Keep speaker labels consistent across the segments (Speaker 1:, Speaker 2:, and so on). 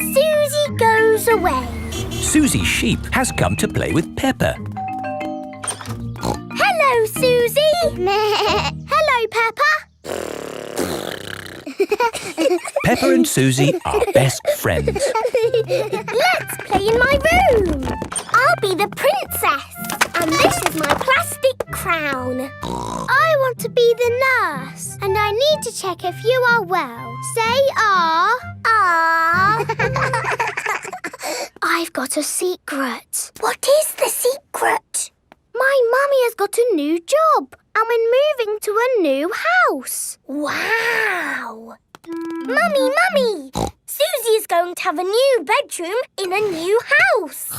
Speaker 1: Suzy goes away.
Speaker 2: Suzy Sheep has come to play with Peppa.
Speaker 1: Hello, Suzy. Hello, Peppa.
Speaker 2: Peppa and Suzy are best friends.
Speaker 1: Let's play in my room. I'll be the princess. And this is my plastic crown. I want to be the nurse. And I need to check if you are well. Say ah. Ah. I've got a secret. What is the secret? My mummy has got a new job. And we're moving to a new house. Wow. Mummy! Suzy is going to have a new bedroom in a new house.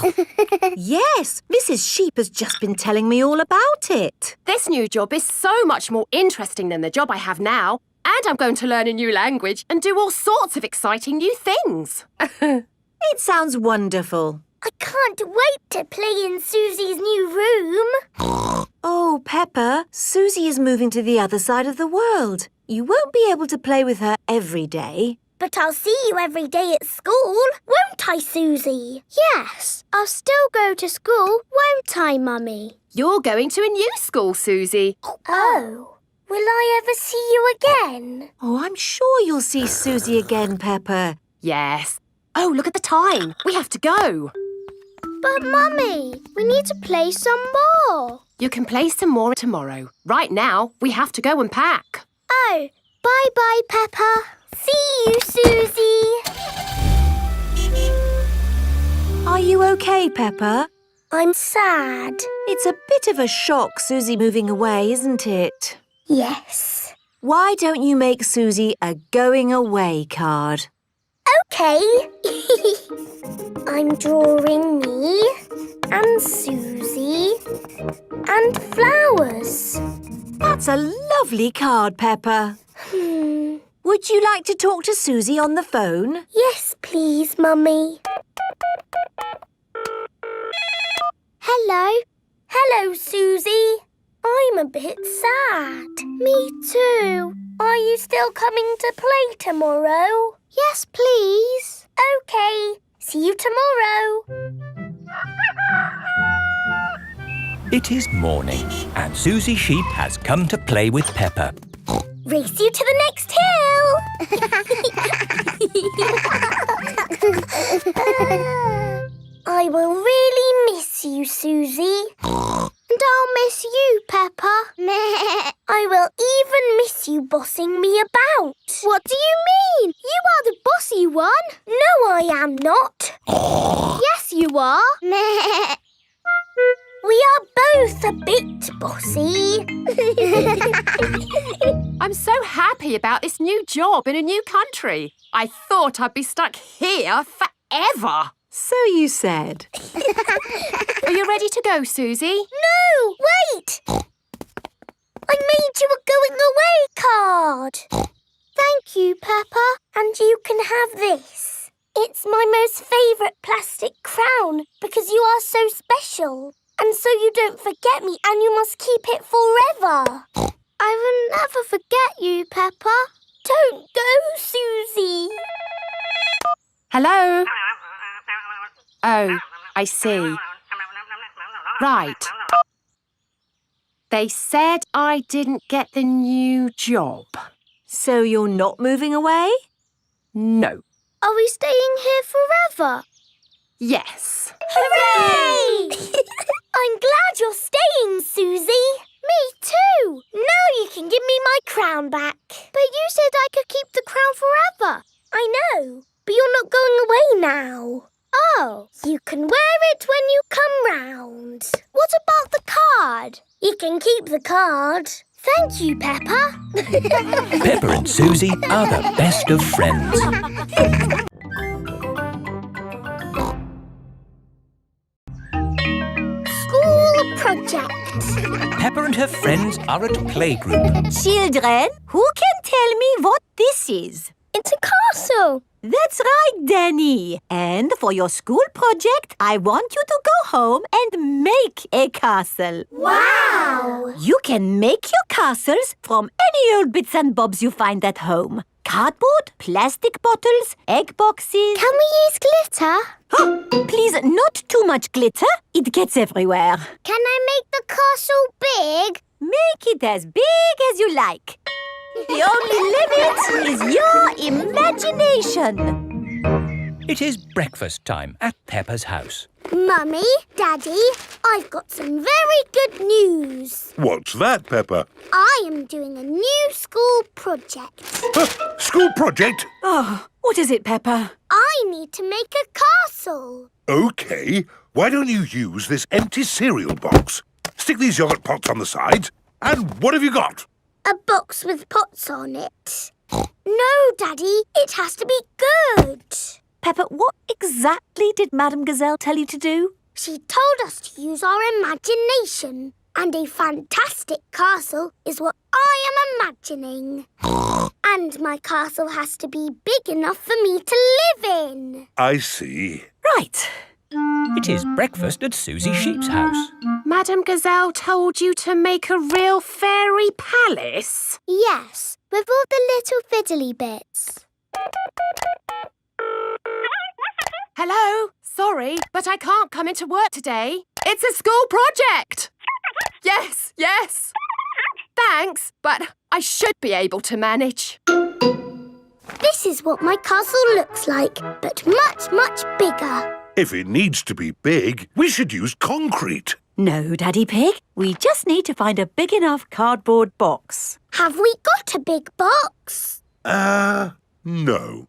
Speaker 3: Yes, Mrs. Sheep has just been telling me all about it.
Speaker 4: This new job is so much more interesting than the job I have now. And I'm going to learn a new language and do all sorts of exciting new things.
Speaker 3: It sounds wonderful.
Speaker 1: I can't wait to play in Suzy's new room.
Speaker 3: Oh, Peppa, Suzy is moving to the other side of the world. You won't be able to play with her every day.
Speaker 1: But I'll see you every day at school, won't I, Suzy? Yes, I'll still go to school, won't I, Mummy?
Speaker 4: You're going to a new school, Suzy.
Speaker 1: Oh, will I ever see you again?
Speaker 3: Oh, I'm sure you'll see Suzy again, Peppa.
Speaker 4: Yes. Oh, look at the time. We have to go.
Speaker 1: But, Mummy, we need to play some more.
Speaker 4: You can play some more tomorrow. Right now, we have to go and pack.
Speaker 1: Oh, bye-bye, Peppa. See you, Suzy.
Speaker 3: Are you okay, Peppa?
Speaker 1: I'm sad.
Speaker 3: It's a bit of a shock, Suzy moving away, isn't it?
Speaker 1: Yes.
Speaker 3: Why don't you make Suzy a going away card?
Speaker 1: OK. I'm drawing me and Suzy and flowers.
Speaker 3: That's a lovely card, Peppa. Would you like to talk to Suzy on the phone?
Speaker 1: Yes, please, Mummy. Hello. Hello, Suzy. I'm a bit sad. Me too. Are you still coming to play tomorrow? Yes, please. OK. See you tomorrow.
Speaker 2: It is morning and Suzy Sheep has come to play with Peppa.
Speaker 1: Race you to the next hill. I will really miss you, Suzy. And I'll miss you, Peppa. I will even miss you bossing me about. What do you mean? You are the bossy one. No, I am not. Yes, you are. We are both a bit bossy.
Speaker 4: I'm so happy about this new job in a new country. I thought I'd be stuck here forever.
Speaker 3: So you said.
Speaker 4: Are you ready to go, Suzy?
Speaker 1: No, wait. I made you a going away card. Thank you, Peppa. And you can have this. It's my most favourite plastic crown because you are so special. And so you don't forget me and you must keep it forever. I will never forget you, Peppa. Don't go, Suzy.
Speaker 4: Hello? Oh, I see. Right. They said I didn't get the new job.
Speaker 3: So you're not moving away?
Speaker 4: No.
Speaker 1: Are we staying here forever?
Speaker 4: Yes.
Speaker 1: Hooray! I'm glad you're staying, Suzy. Me too. Now you can give me my crown back. But you said I could keep the crown forever. I know, but you're not going away now. Oh, you can wear it when you come round. What about the card? You can keep the card. Thank you, Peppa.
Speaker 2: Peppa and Suzy are the best of friends.
Speaker 1: School project.
Speaker 2: Peppa and her friends are at playgroup.
Speaker 5: Children, who can tell me what this is?
Speaker 1: It's a castle.
Speaker 3: That's right, Danny. And for your school project, I want you to go home and make a castle.
Speaker 1: Wow!
Speaker 3: You can make your castles from any old bits and bobs you find at home. Cardboard, plastic bottles, egg boxes.
Speaker 1: Can we use glitter?
Speaker 3: Oh, please, not too much glitter. It gets everywhere.
Speaker 1: Can I make the castle big?
Speaker 3: Make it as big as you like. The only limit is your imagination.
Speaker 2: It is breakfast time at Peppa's house.
Speaker 1: Mummy, Daddy, I've got some very good news.
Speaker 5: What's that, Peppa?
Speaker 1: I am doing a new school project.
Speaker 5: School project?
Speaker 3: Oh, what is it, Peppa?
Speaker 1: I need to make a castle.
Speaker 5: OK. Why don't you use this empty cereal box? Stick these yoghurt pots on the sides. And what have you got?
Speaker 1: A box with pots on it. No, Daddy, it has to be good.
Speaker 3: Peppa, what exactly did Madame Gazelle tell you to do?
Speaker 1: She told us to use our imagination. And a fantastic castle is what I am imagining. And my castle has to be big enough for me to live in.
Speaker 5: I see.
Speaker 3: Right.
Speaker 2: It is breakfast at Suzy Sheep's house.
Speaker 4: Madame Gazelle told you to make a real fairy palace?
Speaker 1: Yes, with all the little fiddly bits.
Speaker 4: Hello? Sorry, but I can't come into work today. It's a school project. Yes, yes. Thanks, but I should be able to manage.
Speaker 1: This is what my castle looks like, but much, much bigger.
Speaker 5: If it needs to be big, we should use concrete.
Speaker 3: No, Daddy Pig. We just need to find a big enough cardboard box.
Speaker 1: Have we got a big box?
Speaker 5: No.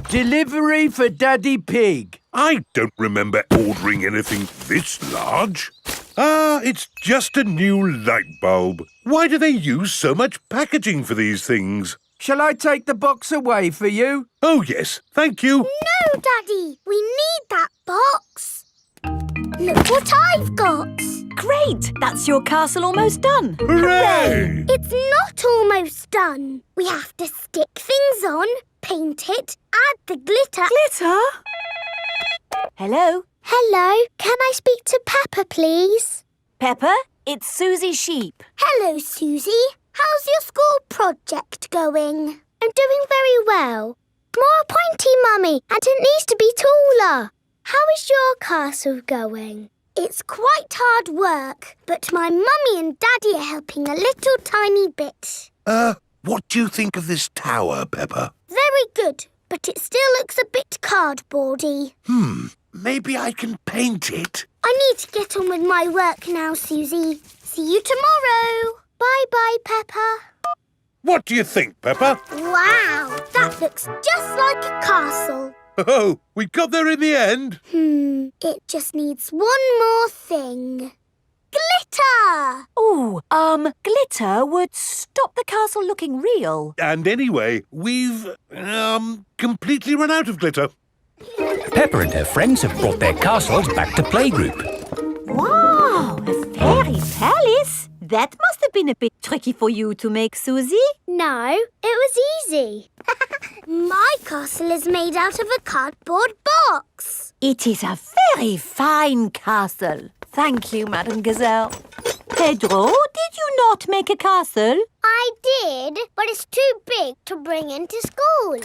Speaker 6: Delivery for Daddy Pig.
Speaker 5: I don't remember ordering anything this large. It's just a new light bulb. Why do they use so much packaging for these things?
Speaker 6: Shall I take the box away for you?
Speaker 5: Oh, yes, thank you.
Speaker 1: No, Daddy, we need that box. Look what I've got.
Speaker 3: Great! That's your castle almost done.
Speaker 5: Hooray!
Speaker 1: It's not almost done. We have to stick things on, paint it, add the glitter.
Speaker 3: Glitter? Hello?
Speaker 1: Hello, can I speak to Peppa, please?
Speaker 3: Peppa, it's Suzy Sheep.
Speaker 1: Hello, Suzy. How's your school project going? I'm doing very well. More pointy, Mummy, and it needs to be taller. How is your castle going? It's quite hard work, but my Mummy and Daddy are helping a little tiny bit.
Speaker 5: What do you think of this tower, Peppa?
Speaker 1: Very good, but it still looks a bit cardboardy.
Speaker 5: Maybe I can paint it.
Speaker 1: I need to get on with my work now, Suzy. See you tomorrow. Bye-bye, Peppa.
Speaker 5: What do you think, Peppa?
Speaker 1: Wow, that looks just like a castle.
Speaker 5: Oh, we got there in the end.
Speaker 1: It just needs one more thing. Glitter!
Speaker 3: Oh, glitter would stop the castle looking real.
Speaker 5: And anyway, we've, completely run out of glitter.
Speaker 2: Peppa and her friends have brought their castles back to playgroup.
Speaker 3: Wow, a fairy palace? That must have been a bit tricky for you to make, Suzy.
Speaker 1: No, it was easy. My castle is made out of a cardboard box.
Speaker 3: It is a very fine castle. Thank you, Madame Gazelle. Pedro, did you not make a castle?
Speaker 1: I did, but it's too big to bring into school.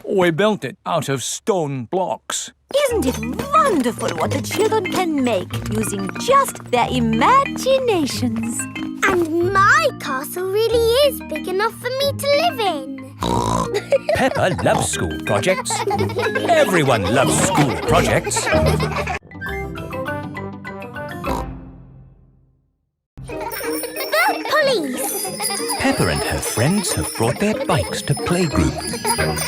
Speaker 2: We built it out of stone blocks.
Speaker 3: Isn't it wonderful what the children can make using just their imaginations?
Speaker 1: And my castle really is big enough for me to live in.
Speaker 2: Peppa loves school projects. Everyone loves school projects.
Speaker 1: Police!
Speaker 2: Peppa and her friends have brought their bikes to playgroup.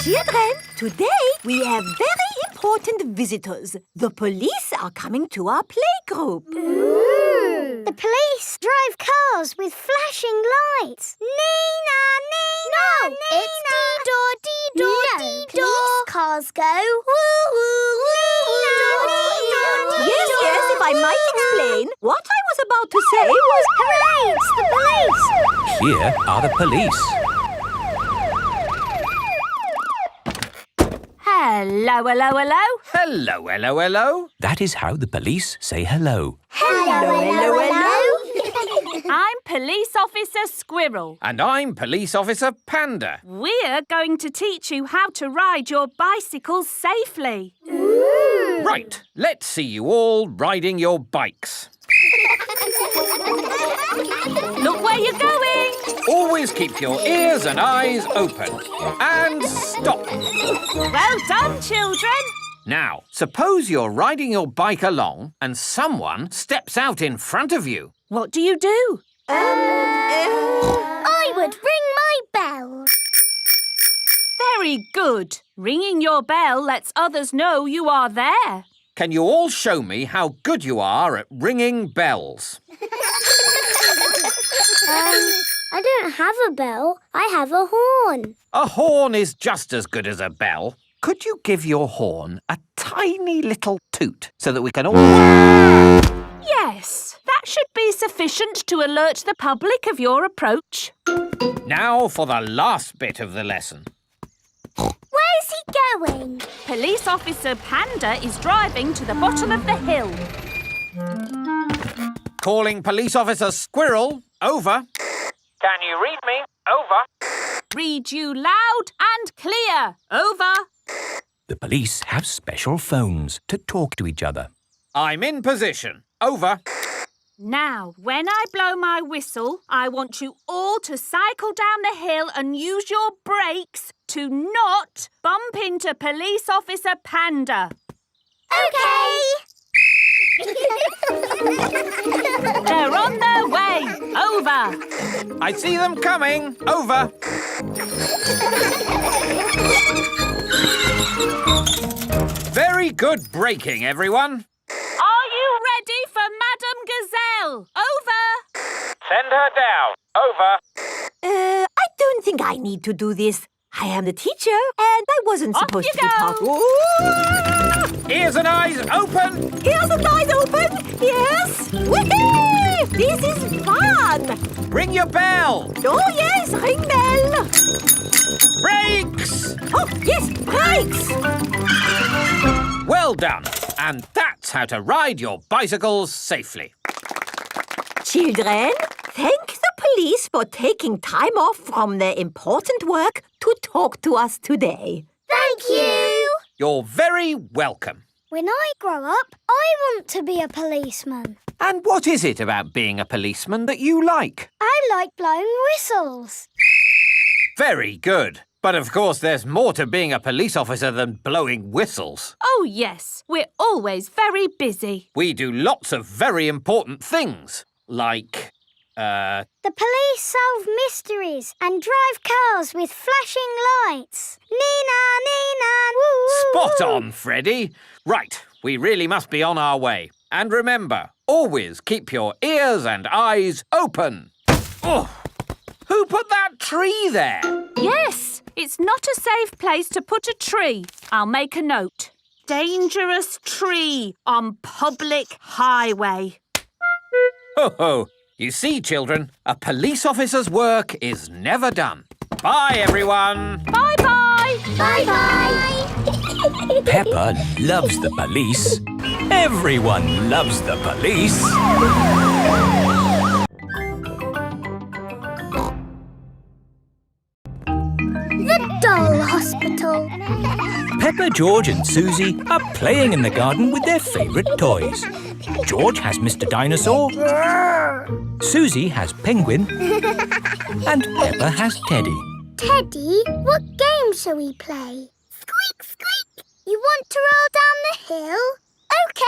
Speaker 3: Children, today we have very important visitors. The police are coming to our playgroup.
Speaker 1: Ooh. The police drive cars with flashing lights. Nina, Nina, no, Nina. It's dee-door, dee-door, no, dee-door. Police cars go woo-woo, Nina,
Speaker 3: Yes, if I might explain, what I was about to say was...
Speaker 1: Hooray, it's the police!
Speaker 2: Here are the police.
Speaker 7: Hello, hello, hello.
Speaker 6: Hello, hello, hello.
Speaker 2: That is how the police say hello.
Speaker 1: Hello, hello, hello.
Speaker 7: I'm Police Officer Squirrel.
Speaker 6: And I'm Police Officer Panda.
Speaker 7: We're going to teach you how to ride your bicycles safely.
Speaker 6: Right, let's see you all riding your bikes.
Speaker 7: Look where you're going.
Speaker 6: Always keep your ears and eyes open. And stop.
Speaker 7: Well done, children.
Speaker 6: Now, suppose you're riding your bike along and someone steps out in front of you.
Speaker 7: What do you do?
Speaker 1: I would ring my bell.
Speaker 7: Very good. Ringing your bell lets others know you are there.
Speaker 6: Can you all show me how good you are at ringing bells?
Speaker 1: I don't have a bell. I have a horn.
Speaker 6: A horn is just as good as a bell. Could you give your horn a tiny little toot so that we can all...
Speaker 7: Yes, that should be sufficient to alert the public of your approach.
Speaker 6: Now for the last bit of the lesson.
Speaker 1: Where's he going?
Speaker 7: Police Officer Panda is driving to the bottom of the hill.
Speaker 6: Calling Police Officer Squirrel. Over. Can you read me? Over.
Speaker 7: Read you loud and clear. Over.
Speaker 2: The police have special phones to talk to each other.
Speaker 6: I'm in position. Over.
Speaker 7: Now, when I blow my whistle, I want you all to cycle down the hill and use your brakes to not bump into Police Officer Panda.
Speaker 1: OK.
Speaker 7: They're on their way. Over.
Speaker 6: I see them coming. Over. Very good braking, everyone.
Speaker 7: Are you ready for Madame Gazelle? Over.
Speaker 6: Send her down. Over.
Speaker 3: I don't think I need to do this. I am the teacher, and I wasn't
Speaker 7: Off
Speaker 3: supposed
Speaker 7: you
Speaker 3: to be
Speaker 7: go.
Speaker 3: part. Ooh!
Speaker 6: Ears and eyes open.
Speaker 3: Ears and eyes open. Yes. Whee! This is fun.
Speaker 6: Ring your bell.
Speaker 3: Oh yes, ring bell.
Speaker 6: Brakes.
Speaker 3: Oh yes, brakes.
Speaker 6: Well done. And that's how to ride your bicycles safely.
Speaker 3: Children, thank the police for taking time off from their important work to talk to us today.
Speaker 1: Thank you.
Speaker 6: You're very welcome.
Speaker 1: When I grow up, I want to be a policeman.
Speaker 6: And what is it about being a policeman that you like?
Speaker 1: I like blowing whistles.
Speaker 6: Very good. But of course there's more to being a police officer than blowing whistles.
Speaker 7: Oh, yes. We're always very busy.
Speaker 6: We do lots of very important things, like,
Speaker 1: The police solve mysteries and drive cars with flashing lights. Nina, Nina, woo!
Speaker 6: Spot on, Freddy. Right, we really must be on our way. And remember, always keep your ears and eyes open. Oh, who put that tree there?
Speaker 7: Yes, it's not a safe place to put a tree. I'll make a note. Dangerous tree on public highway.
Speaker 6: Ho ho. You see, children, a police officer's work is never done. Bye, everyone.
Speaker 7: Bye-bye.
Speaker 1: Bye-bye.
Speaker 2: Peppa loves the police. Everyone loves the police.
Speaker 1: The Doll Hospital.
Speaker 2: Peppa, George and Suzy are playing in the garden with their favourite toys. George has Mr. Dinosaur, Suzy has Penguin, and Peppa has Teddy.
Speaker 1: Teddy, what game shall we play? Squeak, squeak. You want to roll down the hill? OK.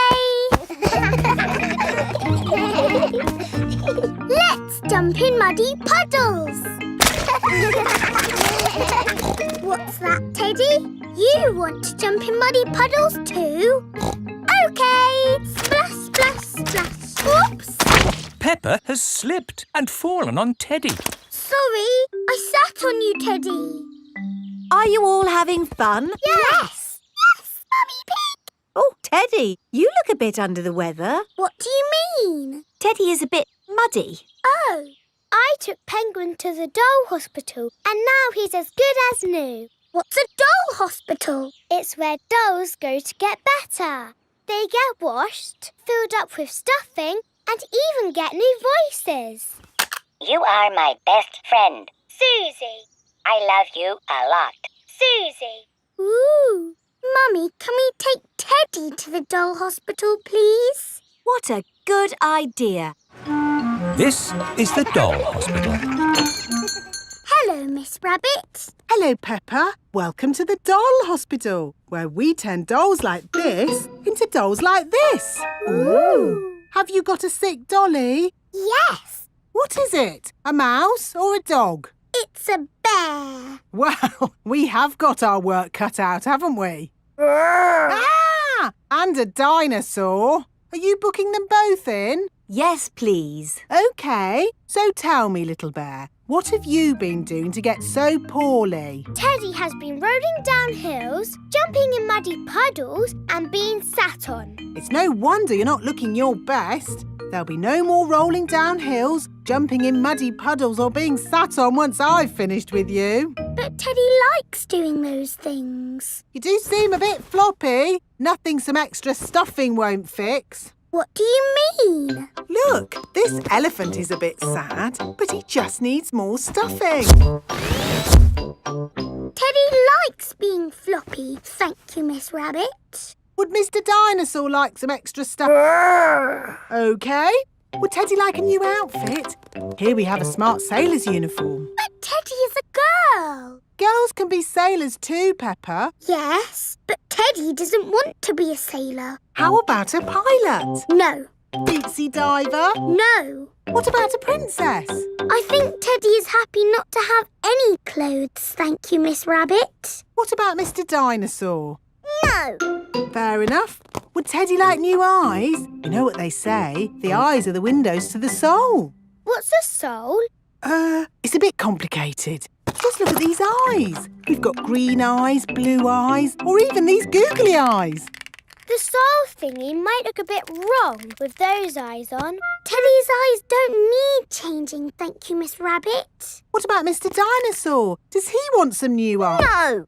Speaker 1: Let's jump in muddy puddles. What's that, Teddy? You want to jump in muddy puddles too? OK. Splash, splash, splash. Whoops.
Speaker 2: Peppa has slipped and fallen on Teddy.
Speaker 1: Sorry, I sat on you, Teddy.
Speaker 3: Are you all having fun?
Speaker 1: Yes. Yes, Mummy Pig.
Speaker 3: Oh, Teddy, you look a bit under the weather.
Speaker 1: What do you mean?
Speaker 3: Teddy is a bit muddy.
Speaker 1: Oh, I took Penguin to the doll hospital and now he's as good as new. What's a doll hospital? It's where dolls go to get better. They get washed, filled up with stuffing, and even get new voices.
Speaker 8: You are my best friend.
Speaker 1: Suzy.
Speaker 8: I love you a lot.
Speaker 1: Suzy. Ooh. Mummy, can we take Teddy to the doll hospital, please?
Speaker 3: What a good idea.
Speaker 2: This is the doll hospital.
Speaker 1: Hello, Miss Rabbit.
Speaker 9: Hello, Peppa. Welcome to the doll hospital, where we turn dolls like this into dolls like this.
Speaker 1: Ooh.
Speaker 9: Have you got a sick dolly?
Speaker 1: Yes,
Speaker 9: What is it? A mouse or a dog?
Speaker 1: it's a bear.
Speaker 9: Well, we have got our work cut out, haven't we? Ah! And a dinosaur. Are you booking them both in?
Speaker 3: Yes, please.
Speaker 9: OK. So tell me, little bear, what have you been doing to get so poorly?
Speaker 1: Teddy has been rolling down hills, jumping in muddy puddles, and being sat on.
Speaker 9: It's no wonder you're not looking your best. There'll be no more rolling down hills, jumping in muddy puddles or being sat on once I've finished with you.
Speaker 1: But Teddy likes doing those things.
Speaker 9: You do seem a bit floppy. Nothing some extra stuffing won't fix.
Speaker 1: What do you mean?
Speaker 9: Look, this elephant is a bit sad, but he just needs more stuffing.
Speaker 1: Teddy likes being floppy, thank you, Miss Rabbit.
Speaker 9: Would Mr. Dinosaur like some extra stuff? OK. Would Teddy like a new outfit? Here we have a smart sailor's uniform.
Speaker 1: But Teddy is a girl.
Speaker 9: Girls can be sailors too, Peppa.
Speaker 1: Yes, but Teddy doesn't want to be a sailor.
Speaker 9: How about a pilot?
Speaker 1: No,
Speaker 9: Deep sea diver?
Speaker 1: no.
Speaker 9: What about a princess?
Speaker 1: I think Teddy is happy not to have any clothes, thank you, Miss Rabbit.
Speaker 9: What about Mr. Dinosaur?
Speaker 1: No.
Speaker 9: Fair enough. Would Teddy like new eyes? You know what they say, the eyes are the windows to the soul.
Speaker 1: What's a soul?
Speaker 9: It's a bit complicated. Just look at these eyes. We've got green eyes, blue eyes, or even these googly eyes.
Speaker 1: The soul thingy might look a bit wrong with those eyes on. Teddy's eyes don't need changing, thank you, Miss Rabbit.
Speaker 9: What about Mr. Dinosaur? Does he want some new eyes?
Speaker 1: No.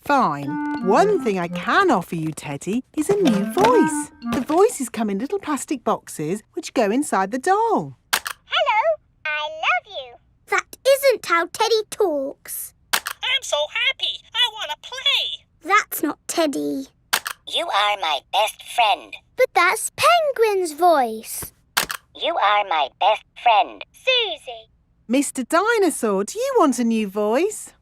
Speaker 9: Fine. One thing I can offer you, Teddy, is a new voice. The voices come in little plastic boxes which go inside the doll.
Speaker 1: Hello, I love you. That isn't how Teddy talks.
Speaker 10: I'm so happy. I want to play.
Speaker 1: That's not Teddy.
Speaker 8: You are my best friend.
Speaker 1: But that's Penguin's voice.
Speaker 8: You are my best friend.
Speaker 1: Suzy.
Speaker 9: Mr. Dinosaur, do you want a new voice?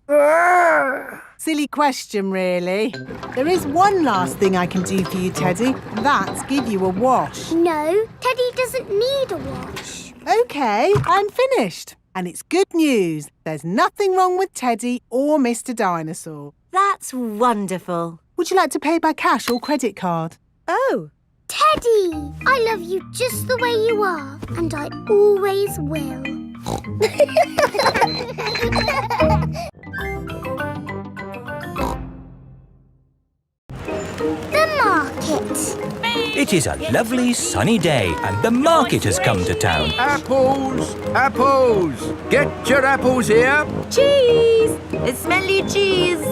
Speaker 9: Silly question, really. There is one last thing I can do for you, Teddy. That's give you a wash.
Speaker 1: No, Teddy doesn't need a wash.
Speaker 9: OK, I'm finished. And it's good news. There's nothing wrong with Teddy or Mr. Dinosaur.
Speaker 3: That's wonderful.
Speaker 9: Would you like to pay by cash or credit card?
Speaker 3: Oh,
Speaker 1: Teddy, I love you just the way you are, and I always will. The market.
Speaker 2: It is a lovely sunny day and the market has come to town.
Speaker 6: Apples! Apples! Get your apples here!
Speaker 3: cheese! Smelly cheese!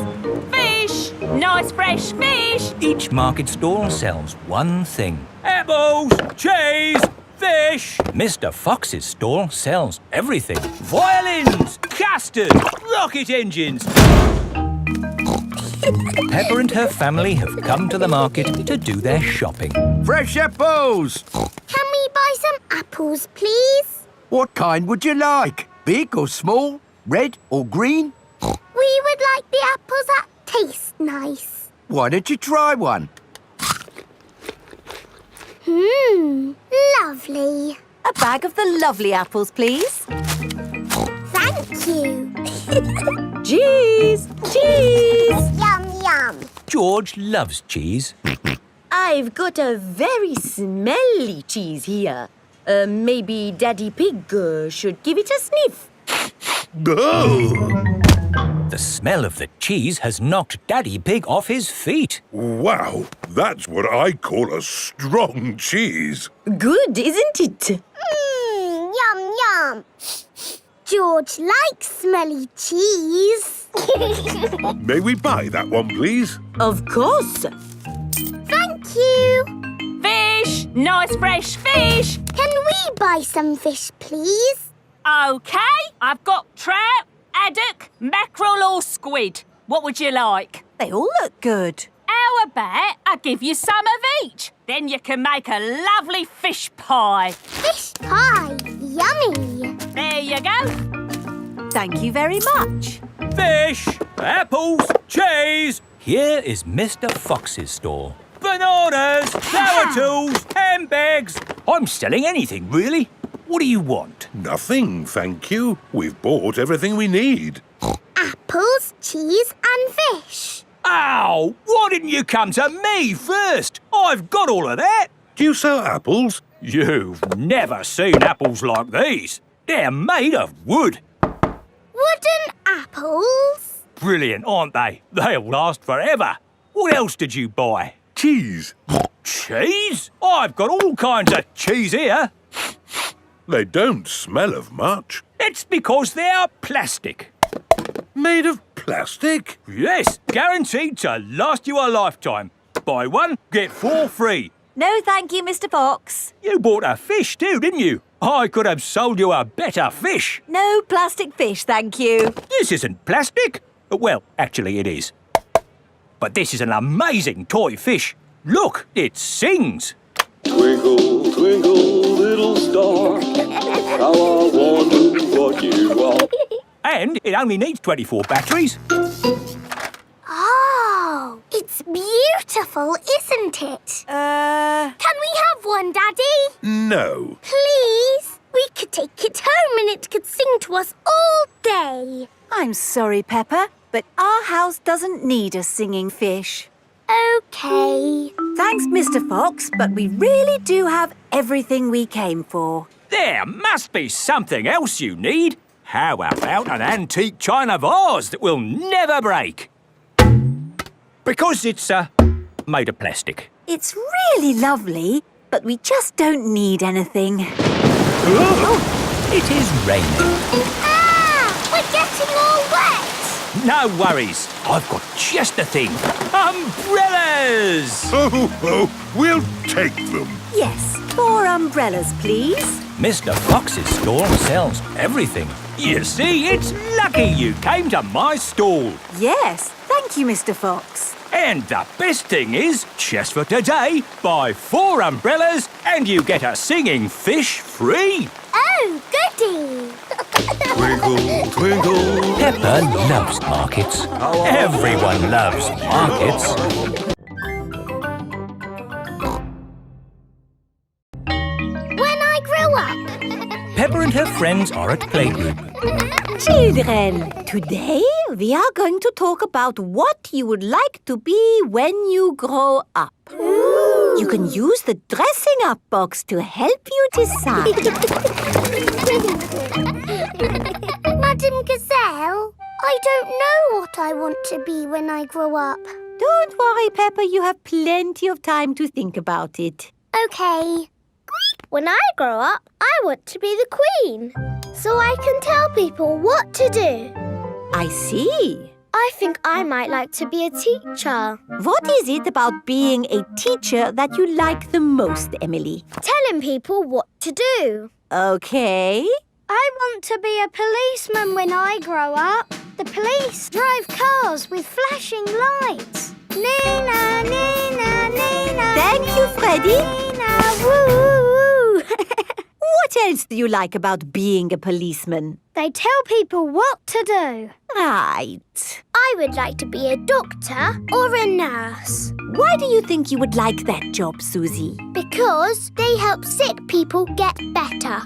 Speaker 7: Fish! Nice fresh fish!
Speaker 2: Each market stall sells one thing. Apples! Cheese! Fish! Mr. Fox's stall sells everything. Violins! Casters! Rocket engines! Peppa and her family have come to the market to do their shopping.
Speaker 6: Fresh apples!
Speaker 1: Can we buy some apples, please?
Speaker 6: What kind would you like? Big or small? Red or green?
Speaker 1: We would like the apples that taste nice.
Speaker 6: Why don't you try one?
Speaker 1: Lovely.
Speaker 3: A bag of the lovely apples, please.
Speaker 1: Thank you.
Speaker 3: Cheese! Cheese!
Speaker 1: Yum, yum.
Speaker 2: George loves cheese.
Speaker 3: I've got a very smelly cheese here. Maybe Daddy Pig should give it a sniff.
Speaker 5: Oh!
Speaker 2: The smell of the cheese has knocked Daddy Pig off his feet.
Speaker 5: Wow, that's what I call a strong cheese.
Speaker 3: Good, isn't it?
Speaker 1: Yum, yum. George likes smelly cheese.
Speaker 5: May we buy that one, please?
Speaker 3: Of course.
Speaker 1: Thank you.
Speaker 7: Fish! Nice fresh fish!
Speaker 1: Can we buy some fish, please?
Speaker 7: OK, I've got trout, haddock, mackerel or squid. What would you like?
Speaker 3: They all look good.
Speaker 7: How about I give you some of each? Then you can make a lovely fish pie.
Speaker 1: Fish pie. Yummy.
Speaker 7: There you go.
Speaker 3: Thank you very much.
Speaker 2: Fish, apples, cheese. Here is Mr. Fox's store. Bananas, flower tools, handbags. I'm selling anything, really. What do you want?
Speaker 5: Nothing, thank you. We've bought everything we need.
Speaker 1: Apples, cheese and fish.
Speaker 2: Ow! Why didn't you come to me first? I've got all of that.
Speaker 5: Do you sell apples?
Speaker 2: You've never seen apples like these. They're made of wood.
Speaker 1: Wooden apples.
Speaker 2: Brilliant, aren't they? They'll last forever. What else did you buy?
Speaker 5: Cheese.
Speaker 2: Cheese? I've got all kinds of cheese here.
Speaker 5: They don't smell of much.
Speaker 2: It's because they're plastic.
Speaker 5: Made of plastic?
Speaker 2: Yes, guaranteed to last you a lifetime. Buy one, get 4 free.
Speaker 3: No, thank you, Mr. Fox.
Speaker 2: You bought a fish too, didn't you? I could have sold you a better fish.
Speaker 3: No plastic fish, thank you.
Speaker 2: This isn't plastic. Well, actually it is. But this is an amazing toy fish. Look, it sings.
Speaker 11: Twinkle, twinkle, little star, how I wonder what you are.
Speaker 2: And it only needs 24 batteries.
Speaker 1: Oh, it's beautiful, isn't it? Can we have one, Daddy?
Speaker 5: No.
Speaker 1: Please? We could take it home and it could sing to us all day.
Speaker 3: I'm sorry, Peppa, but our house doesn't need a singing fish.
Speaker 1: OK.
Speaker 3: Thanks, Mr. Fox, but we really do have everything we came for.
Speaker 2: There must be something else you need. How about an antique china vase that will never break? Because it's made of plastic.
Speaker 3: It's really lovely, but we just don't need anything.
Speaker 2: Oh, it is raining.
Speaker 1: Ah! We're getting all wet!
Speaker 2: No worries. I've got just the thing. Umbrellas!
Speaker 5: Oh, we'll take them.
Speaker 3: Yes, 4 umbrellas, please.
Speaker 2: Mr. Fox's store sells everything. You see, it's lucky you came to my stall.
Speaker 3: Yes, thank you, Mr. Fox.
Speaker 2: And the best thing is, just for today, buy 4 umbrellas and you get a singing fish free.
Speaker 1: Oh, goody!
Speaker 5: Twinkle, twinkle.
Speaker 2: Peppa loves markets. Everyone loves markets.
Speaker 1: When I grow up.
Speaker 2: Peppa and her friends are at playgroup.
Speaker 3: Children, today we are going to talk about what you would like to be when you grow up.
Speaker 1: Ooh.
Speaker 3: You can use the dressing up box to help you decide.
Speaker 1: Madam Gazelle, I don't know what I want to be when I grow up.
Speaker 3: Don't worry, Peppa, you have plenty of time to think about it.
Speaker 1: OK. When I grow up, I want to be the Queen, so I can tell people what to do.
Speaker 3: I see.
Speaker 1: I think I might like to be a teacher.
Speaker 3: What is it about being a teacher that you like the most, Emily?
Speaker 1: Telling people what to do.
Speaker 3: OK.
Speaker 1: I want to be a policeman when I grow up. The police drive cars with flashing lights. Nina, Nina, Nina.
Speaker 3: Thank you, Freddie.
Speaker 1: Nina, woo, woo, woo.
Speaker 3: What else do you like about being a policeman?
Speaker 1: They tell people what to do.
Speaker 3: Right.
Speaker 1: I would like to be a doctor or a nurse.
Speaker 3: Why do you think you would like that job, Suzy?
Speaker 1: Because they help sick people get better.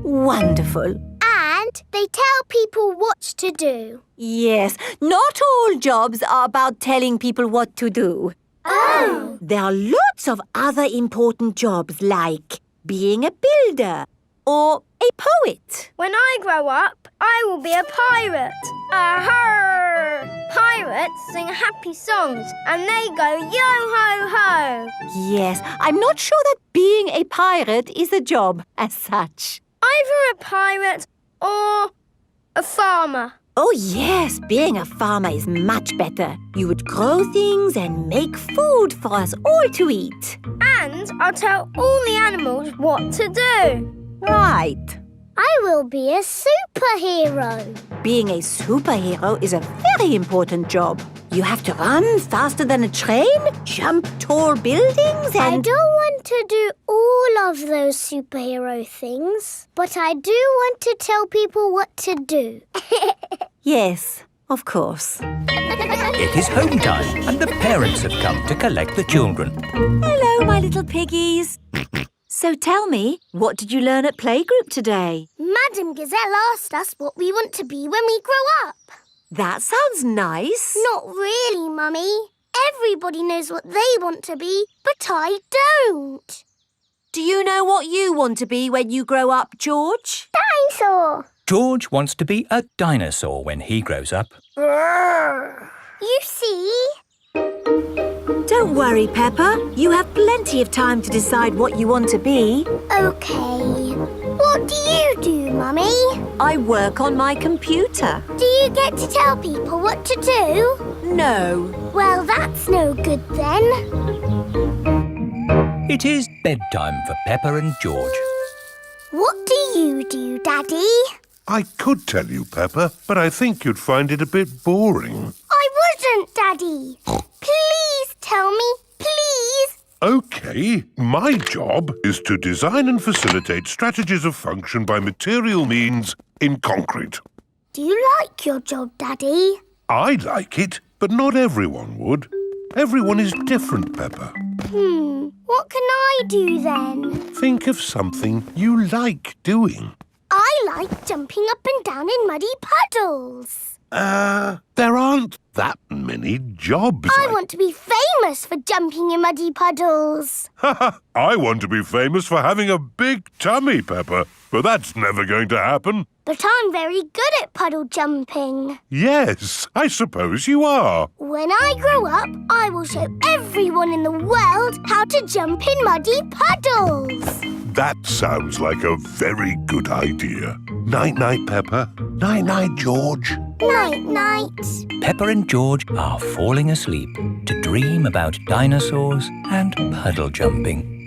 Speaker 3: Wonderful.
Speaker 1: And they tell people what to do.
Speaker 3: Yes, not all jobs are about telling people what to do.
Speaker 1: Oh!
Speaker 3: There are lots of other important jobs like being a builder or a poet.
Speaker 1: When I grow up, I will be a pirate. Aha! Pirates sing happy songs and they go yo-ho-ho.
Speaker 3: Yes, I'm not sure that being a pirate is a job as such.
Speaker 1: Either a pirate or a farmer.
Speaker 3: Oh, yes, being a farmer is much better. You would grow things and make food for us all to eat.
Speaker 1: And I'll tell all the animals what to do.
Speaker 3: Right.
Speaker 1: I will be a superhero.
Speaker 3: Being a superhero is a very important job. You have to run faster than a train, jump tall buildings,
Speaker 1: I
Speaker 3: and...
Speaker 1: don't want to do all of those superhero things, but I do want to tell people what to do.
Speaker 3: Yes, of course.
Speaker 2: It is home time and the parents have come to collect the children.
Speaker 3: Hello, my little piggies. So tell me, what did you learn at playgroup today?
Speaker 1: Madam Gazelle asked us what we want to be when we grow up.
Speaker 3: That sounds nice.
Speaker 1: Not really, Mummy. Everybody knows what they want to be, but I don't.
Speaker 3: Do you know what you want to be when you grow up, George?
Speaker 1: Dinosaur.
Speaker 2: George wants to be a dinosaur when he grows up.
Speaker 1: You see?
Speaker 3: Don't worry, Peppa. You have plenty of time to decide what you want to be.
Speaker 1: OK. What do you do, Mummy?
Speaker 3: I work on my computer.
Speaker 1: Do you get to tell people what to do?
Speaker 3: No.
Speaker 1: Well, that's no good then.
Speaker 2: It is bedtime for Peppa and George.
Speaker 1: What do you do, Daddy?
Speaker 5: I could tell you, Peppa, but I think you'd find it a bit boring.
Speaker 1: I wouldn't, Daddy. Please tell me, please.
Speaker 5: OK, my job is to design and facilitate strategies of function by material means in concrete.
Speaker 1: Do you like your job, Daddy?
Speaker 5: I like it, but not everyone would. Everyone is different, Peppa.
Speaker 1: What can I do then?
Speaker 5: Think of something you like doing.
Speaker 1: I like jumping up and down in muddy puddles.
Speaker 5: There aren't that many jobs.
Speaker 1: I want to be famous for jumping in muddy puddles.
Speaker 5: I want to be famous for having a big tummy, Peppa, but that's never going to happen.
Speaker 1: But I'm very good at puddle jumping.
Speaker 5: Yes, I suppose you are.
Speaker 1: When I grow up, I will show everyone in the world how to jump in muddy puddles.
Speaker 5: That sounds like a very good idea. Night-night, Peppa. Night-night, George.
Speaker 1: Night-night.
Speaker 2: Peppa and George are falling asleep to dream about dinosaurs and puddle jumping.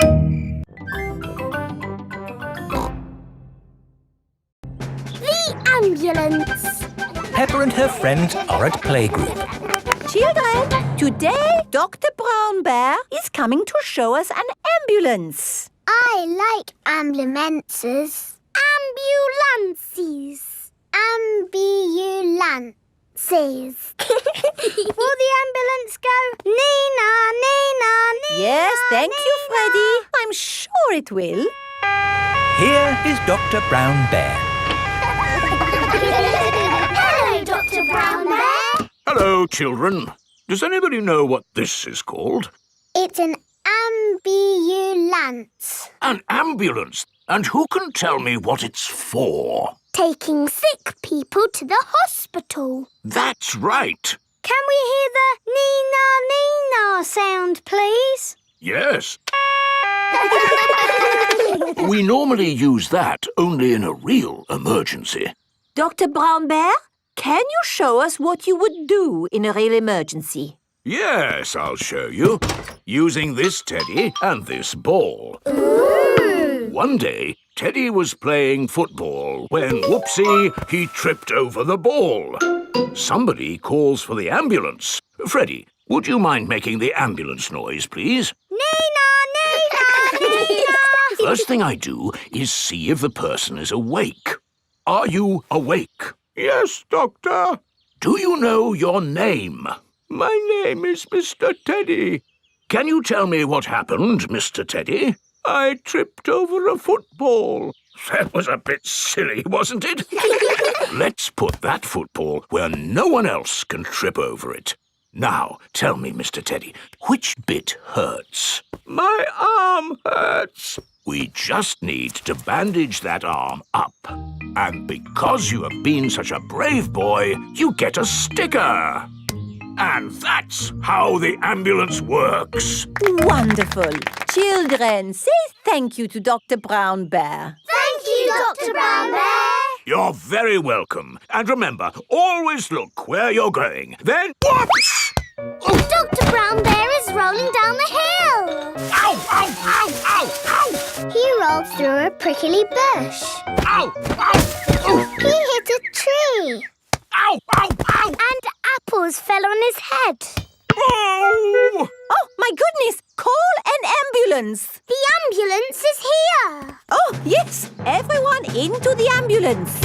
Speaker 1: The ambulance.
Speaker 2: Peppa and her friends are at playgroup.
Speaker 3: Children, today Dr. Brown Bear is coming to show us an ambulance.
Speaker 1: I like ambulances. Ambulances. Ambulances. Will the ambulance go Nina, Nina, Nina?
Speaker 3: Yes, thank you, Freddy. I'm sure it will.
Speaker 2: Here is Dr. Brown Bear.
Speaker 1: Hello, Dr. Brown Bear.
Speaker 12: Hello, children. Does anybody know what this is called?
Speaker 1: It's an ambulance.
Speaker 12: An ambulance. And who can tell me what it's for?
Speaker 1: Taking sick people to the hospital.
Speaker 12: That's right.
Speaker 1: Can we hear the Nina, Nina sound, please?
Speaker 12: Yes. We normally use that only in a real emergency.
Speaker 3: Dr. Brown Bear, can you show us what you would do in a real emergency?
Speaker 12: Yes, I'll show you. Using this teddy and this ball.
Speaker 1: Ooh.
Speaker 12: One day, Teddy was playing football when, whoopsie, he tripped over the ball. Somebody calls for the ambulance. Freddy, would you mind making the ambulance noise, please?
Speaker 1: Nina, Nina, Nina.
Speaker 12: First thing I do is see if the person is awake. Are you awake? Yes, Doctor. Do you know your name? My name is Mr. Teddy. Can you tell me what happened, Mr. Teddy? I tripped over a football. That was a bit silly, wasn't it? Let's put that football where no one else can trip over it. Now, tell me, Mr. Teddy, which bit hurts? My arm hurts. We just need to bandage that arm up. And because you have been such a brave boy, you get a sticker. And that's how the ambulance works.
Speaker 3: Wonderful. Children, say thank you to Dr. Brown Bear.
Speaker 1: Thank you, Dr. Brown Bear.
Speaker 12: You're very welcome. And remember, always look where you're going. Then, whoops!
Speaker 1: Dr. Brown Bear is rolling down the hill.
Speaker 12: Ow, ow, ow, ow, ow!
Speaker 1: He rolled through a prickly bush.
Speaker 12: Ow, ow!
Speaker 1: He hit a tree.
Speaker 12: Ow, ow, ow!
Speaker 1: And apples fell on his head.
Speaker 12: Oh!
Speaker 3: Oh, my goodness! Call an ambulance!
Speaker 1: The ambulance is here.
Speaker 3: Oh, yes! Everyone into the ambulance!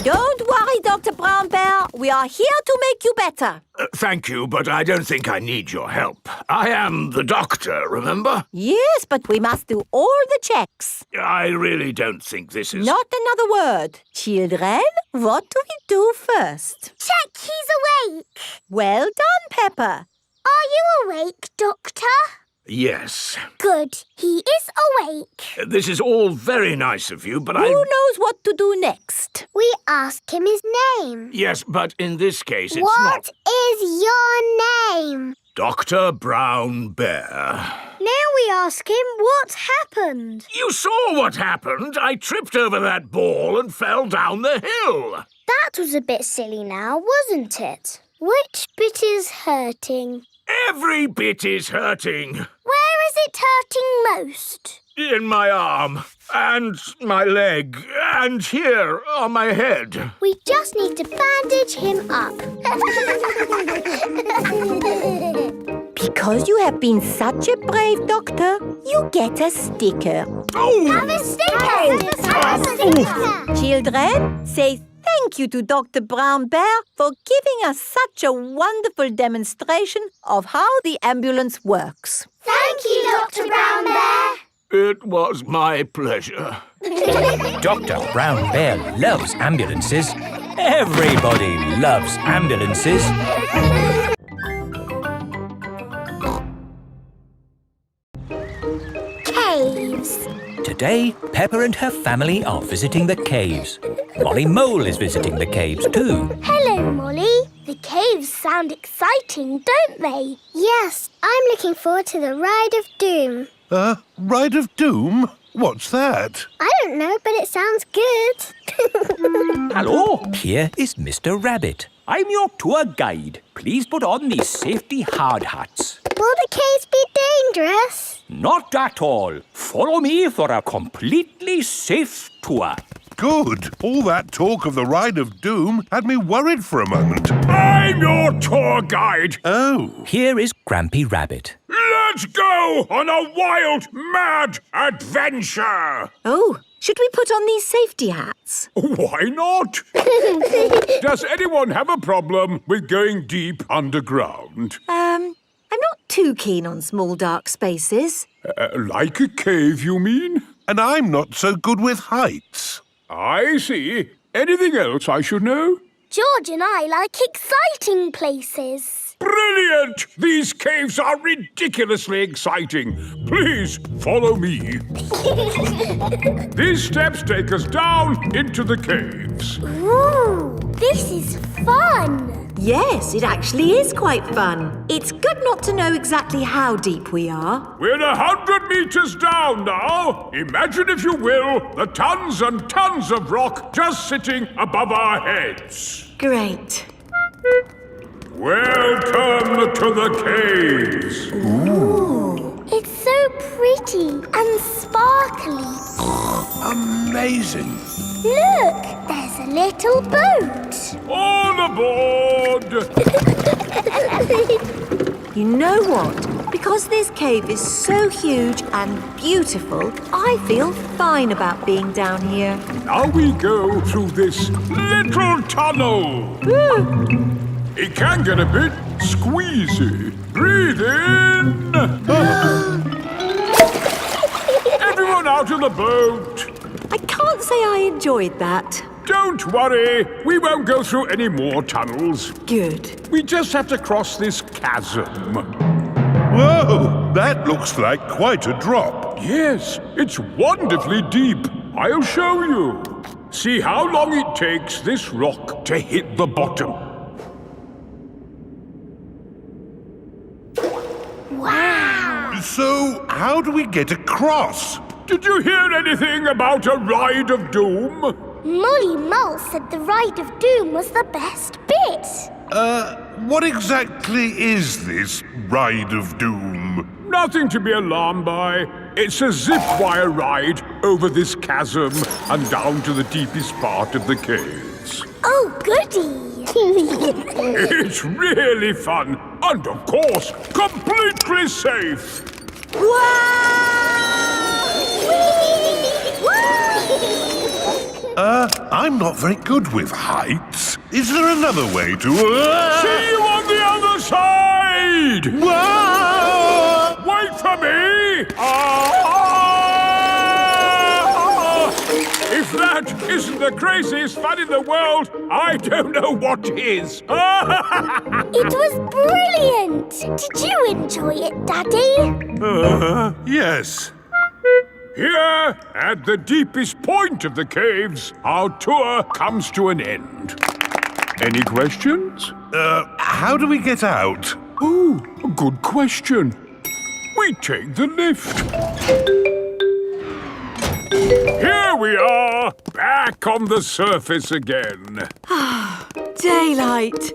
Speaker 3: Don't worry, Dr. Brown Bear. We are here to make you better.
Speaker 12: Thank you, but I don't think I need your help. I am the doctor, remember?
Speaker 3: Yes, but we must do all the checks.
Speaker 12: I really don't think this is...
Speaker 3: Not another word. Children, what do we do first?
Speaker 1: Check he's awake.
Speaker 3: Well done, Peppa.
Speaker 1: Are you awake, Doctor?
Speaker 12: Yes.
Speaker 1: Good. He is awake.
Speaker 12: This is all very nice of you, but
Speaker 3: Who knows what to do next?
Speaker 1: We ask him his name.
Speaker 12: Yes, but in this case it's
Speaker 1: What is your name?
Speaker 12: Dr. Brown Bear.
Speaker 1: Now we ask him what happened.
Speaker 12: You saw what happened. I tripped over that ball and fell down the hill.
Speaker 1: That was a bit silly now, wasn't it? Which bit is hurting?
Speaker 12: Every bit is hurting.
Speaker 1: Where is it hurting most?
Speaker 12: In my arm, and my leg, and here on my head.
Speaker 1: We just need to bandage him up.
Speaker 3: Because you have been such a brave doctor, you get a sticker.
Speaker 12: Oh!
Speaker 1: Have a sticker! Have a sticker!
Speaker 3: Children, say thank you to Dr. Brown Bear for giving us such a wonderful demonstration of how the ambulance works.
Speaker 1: Thank you, Dr. Brown Bear.
Speaker 12: It was my pleasure.
Speaker 2: Dr. Brown Bear loves ambulances. Everybody loves ambulances.
Speaker 1: Caves.
Speaker 2: Today, Peppa and her family are visiting the caves. Molly Mole is visiting the caves too.
Speaker 1: Hello, Molly. The caves sound exciting, don't they? Yes, I'm looking forward to the Ride of Doom.
Speaker 5: Ride of Doom? What's that?
Speaker 1: I don't know, but it sounds good.
Speaker 2: Hello, here is Mr. Rabbit. I'm your tour guide. Please put on these safety hard hats.
Speaker 1: Will the caves be dangerous?
Speaker 2: Not at all. Follow me for a completely safe tour.
Speaker 5: Good. All that talk of the Ride of Doom had me worried for a moment.
Speaker 12: I'm your tour guide.
Speaker 5: Oh.
Speaker 2: Here is Grampy Rabbit.
Speaker 12: Let's go on a wild, mad adventure.
Speaker 3: Oh, should we put on these safety hats?
Speaker 12: Why not? Does anyone have a problem with going deep underground?
Speaker 3: I'm not too keen on small dark spaces.
Speaker 12: Like a cave, you mean?
Speaker 5: And I'm not so good with heights.
Speaker 12: I see. Anything else I should know?
Speaker 1: George and I like exciting places.
Speaker 12: Brilliant! These caves are ridiculously exciting. Please follow me. These steps take us down into the caves.
Speaker 1: Ooh, this is fun.
Speaker 3: Yes, it actually is quite fun. It's good not to know exactly how deep we are.
Speaker 12: We're 100 meters down now. Imagine, if you will, the tons and tons of rock just sitting above our heads.
Speaker 3: Great.
Speaker 12: Welcome to the caves.
Speaker 1: Ooh, it's so pretty and sparkly.
Speaker 5: Amazing.
Speaker 1: Look, there's a little boat.
Speaker 12: All aboard!
Speaker 3: You know what? Because this cave is so huge and beautiful, I feel fine about being down here.
Speaker 12: Now we go through this little tunnel. It can get a bit squeezy. Breathe in. Everyone out of the boat.
Speaker 3: I can't say I enjoyed that.
Speaker 12: Don't worry. We won't go through any more tunnels.
Speaker 3: Good.
Speaker 12: We just have to cross this chasm.
Speaker 5: Whoa, that looks like quite a drop.
Speaker 12: Yes, it's wonderfully deep. I'll show you. See how long it takes this rock to hit the bottom.
Speaker 5: So, how do we get across?
Speaker 12: Did you hear anything about a ride of doom?
Speaker 1: Molly Mole said the Ride of Doom was the best bit.
Speaker 5: What exactly is this Ride of Doom?
Speaker 12: Nothing to be alarmed by. It's a zip wire ride over this chasm and down to the deepest part of the caves.
Speaker 1: Oh, goody.
Speaker 12: It's really fun and, of course, completely safe.
Speaker 5: I'm not very good with heights. Is there another way to...
Speaker 12: See you on the other side! Wait for me! If that isn't the craziest fun in the world, I don't know what is.
Speaker 1: It was brilliant. Did you enjoy it, Daddy?
Speaker 5: yes.
Speaker 12: Here, at the deepest point of the caves, our tour comes to an end. Any questions?
Speaker 5: How do we get out?
Speaker 12: Oh, a good question. We take the lift. Here we are, back on the surface again.
Speaker 3: Daylight.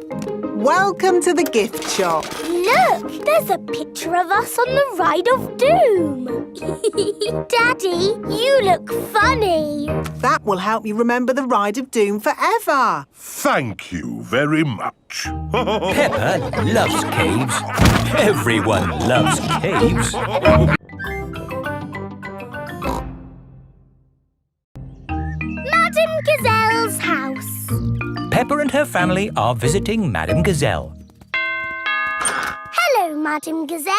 Speaker 9: Welcome to the gift shop.
Speaker 1: Look, there's a picture of us on the Ride of Doom. Daddy, you look funny.
Speaker 9: That will help you remember the Ride of Doom forever.
Speaker 5: Thank you very much.
Speaker 2: Peppa loves caves. Everyone loves caves.
Speaker 1: Madame Gazelle's house.
Speaker 2: Peppa and her family are visiting Madame Gazelle.
Speaker 1: Hello, Madame Gazelle.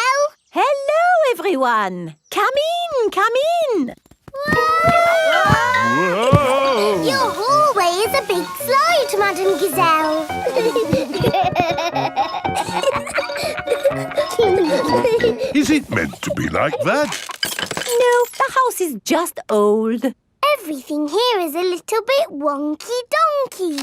Speaker 3: Hello, everyone. Come in.
Speaker 5: Whoa!
Speaker 1: Your hallway is a big slide, Madame Gazelle.
Speaker 5: Is it meant to be like that?
Speaker 3: No, the house is just old.
Speaker 1: Everything here is a little bit wonky-donkey.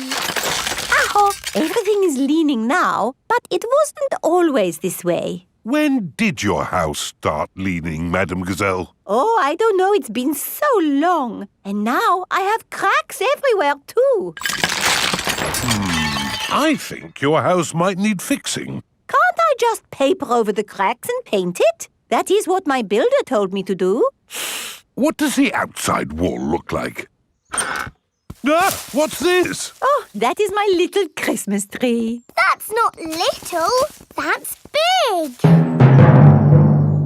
Speaker 3: Aho, everything is leaning now, but it wasn't always this way.
Speaker 5: When did your house start leaning, Madame Gazelle?
Speaker 3: Oh, I don't know, it's been so long. And now I have cracks everywhere too.
Speaker 5: I think your house might need fixing.
Speaker 3: Can't I just paper over the cracks and paint it? That is what my builder told me to do.
Speaker 5: What does the outside wall look like? What's this?
Speaker 3: Oh, that is my little Christmas tree.
Speaker 1: That's not little, that's big.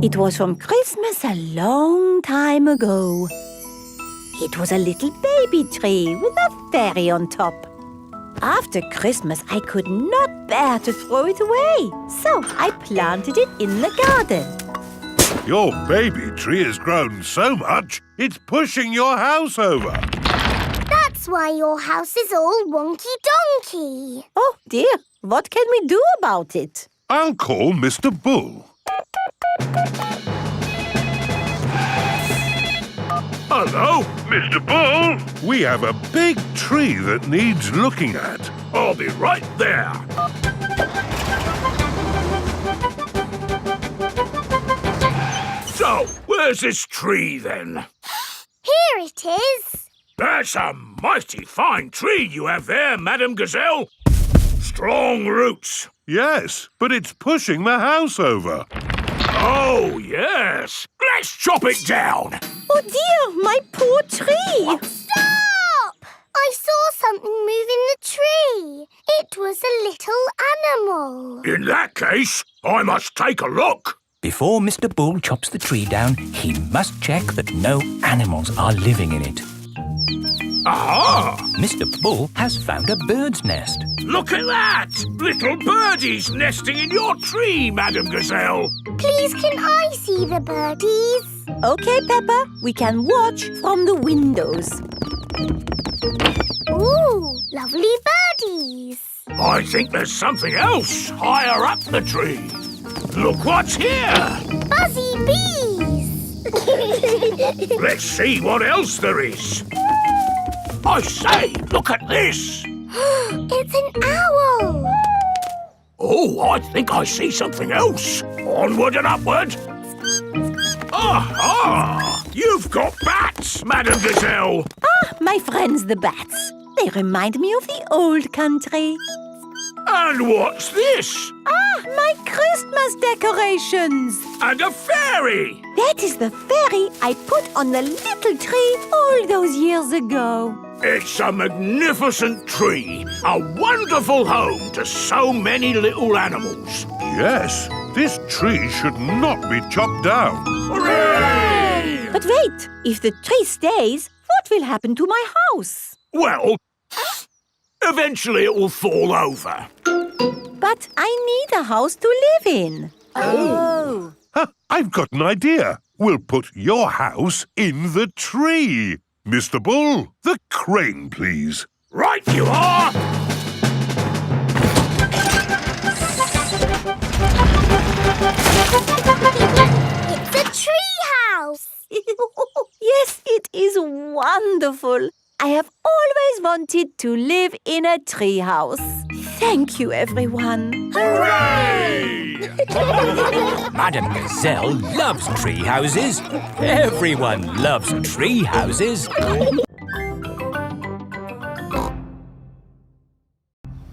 Speaker 3: It was from Christmas a long time ago. It was a little baby tree with a fairy on top. After Christmas, I could not bear to throw it away, so I planted it in the garden.
Speaker 5: Your baby tree has grown so much, it's pushing your house over.
Speaker 1: That's why your house is all wonky-donkey.
Speaker 3: Oh, dear. What can we do about it?
Speaker 5: I'll call Mr. Bull. Hello, Mr. Bull. We have a big tree that needs looking at.
Speaker 12: I'll be right there. So, where's this tree then?
Speaker 1: Here it is.
Speaker 12: That's a mighty fine tree you have there, Madame Gazelle. Strong roots.
Speaker 5: Yes, but it's pushing the house over.
Speaker 12: Oh, yes. Let's chop it down.
Speaker 3: Oh, dear, my poor tree.
Speaker 1: Stop! I saw something move in the tree. It was a little animal.
Speaker 12: In that case, I must take a look.
Speaker 2: Before Mr. Bull chops the tree down, he must check that no animals are living in it.
Speaker 12: Aha!
Speaker 2: Mr. Bull has found a bird's nest.
Speaker 12: Look at that! Little birdies nesting in your tree, Madame Gazelle.
Speaker 1: Please, can I see the birdies?
Speaker 3: Okay, Peppa, we can watch from the windows.
Speaker 1: Ooh, lovely birdies.
Speaker 12: I think there's something else higher up the tree. Look what's here!
Speaker 1: Buzzy bees.
Speaker 12: Let's see what else there is. I say, look at this.
Speaker 1: It's an owl.
Speaker 12: Oh, I think I see something else. Onward and upward. got bats, Madame Gazelle.
Speaker 3: Ah, my friends the bats. They remind me of the old country.
Speaker 12: And what's this?
Speaker 3: Ah, my Christmas decorations.
Speaker 12: And a fairy.
Speaker 3: That is the fairy I put on the little tree all those years ago.
Speaker 12: It's a magnificent tree. A wonderful home to so many little animals.
Speaker 5: Yes, this tree should not be chopped down.
Speaker 12: Hooray!
Speaker 3: But wait, if the tree stays, what will happen to my house?
Speaker 12: Well, eventually it will fall over.
Speaker 3: But I need a house to live in. Oh.
Speaker 5: I've got an idea. We'll put your house in the tree. Mr. Bull, the crane, please.
Speaker 12: Right you are!
Speaker 1: It's a tree house!
Speaker 3: Yes, it is wonderful. I have always wanted to live in a tree house. Thank you, everyone.
Speaker 12: Hooray!
Speaker 2: Madame Gazelle loves tree houses. Everyone loves tree houses.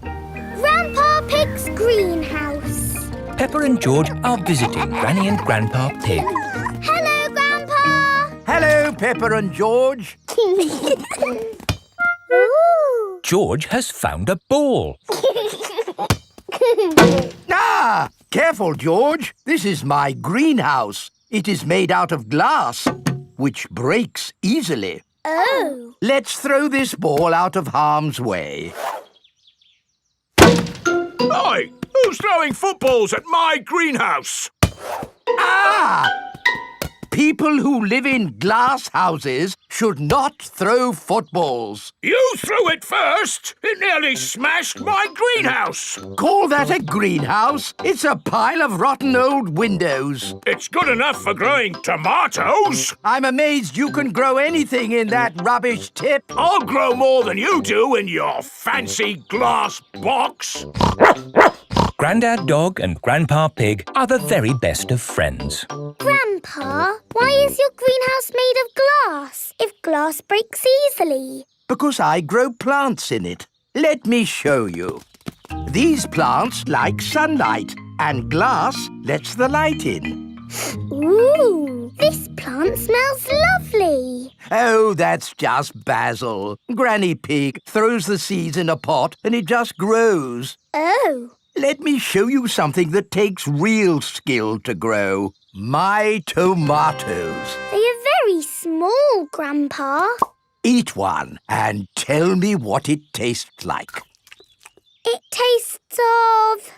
Speaker 1: Grandpa Pig's greenhouse.
Speaker 2: Peppa and George are visiting Granny and Grandpa Pig.
Speaker 1: Hello, Grandpa.
Speaker 13: Hello, Peppa and George.
Speaker 1: Ooh.
Speaker 2: George has found a ball.
Speaker 13: Ah! Careful, George. This is my greenhouse. It is made out of glass, which breaks easily.
Speaker 1: Oh.
Speaker 13: Let's throw this ball out of harm's way.
Speaker 12: Oi! Who's throwing footballs at my greenhouse?
Speaker 13: Ah! People who live in glass houses should not throw footballs.
Speaker 12: You threw it first. It nearly smashed my greenhouse.
Speaker 13: Call that a greenhouse? It's a pile of rotten old windows.
Speaker 12: It's good enough for growing tomatoes.
Speaker 13: I'm amazed you can grow anything in that rubbish tip.
Speaker 12: I'll grow more than you do in your fancy glass box.
Speaker 2: Grandad Dog and Grandpa Pig are the very best of friends.
Speaker 1: Grandpa, why is your greenhouse made of glass if glass breaks easily?
Speaker 13: Because I grow plants in it. Let me show you. These plants like sunlight, and glass lets the light in.
Speaker 1: Ooh, this plant smells lovely.
Speaker 13: Oh, that's just basil. Granny Pig throws the seeds in a pot and it just grows.
Speaker 1: Oh.
Speaker 13: Let me show you something that takes real skill to grow. My tomatoes.
Speaker 1: They are very small, Grandpa.
Speaker 13: Eat one and tell me what it tastes like.
Speaker 1: It tastes of...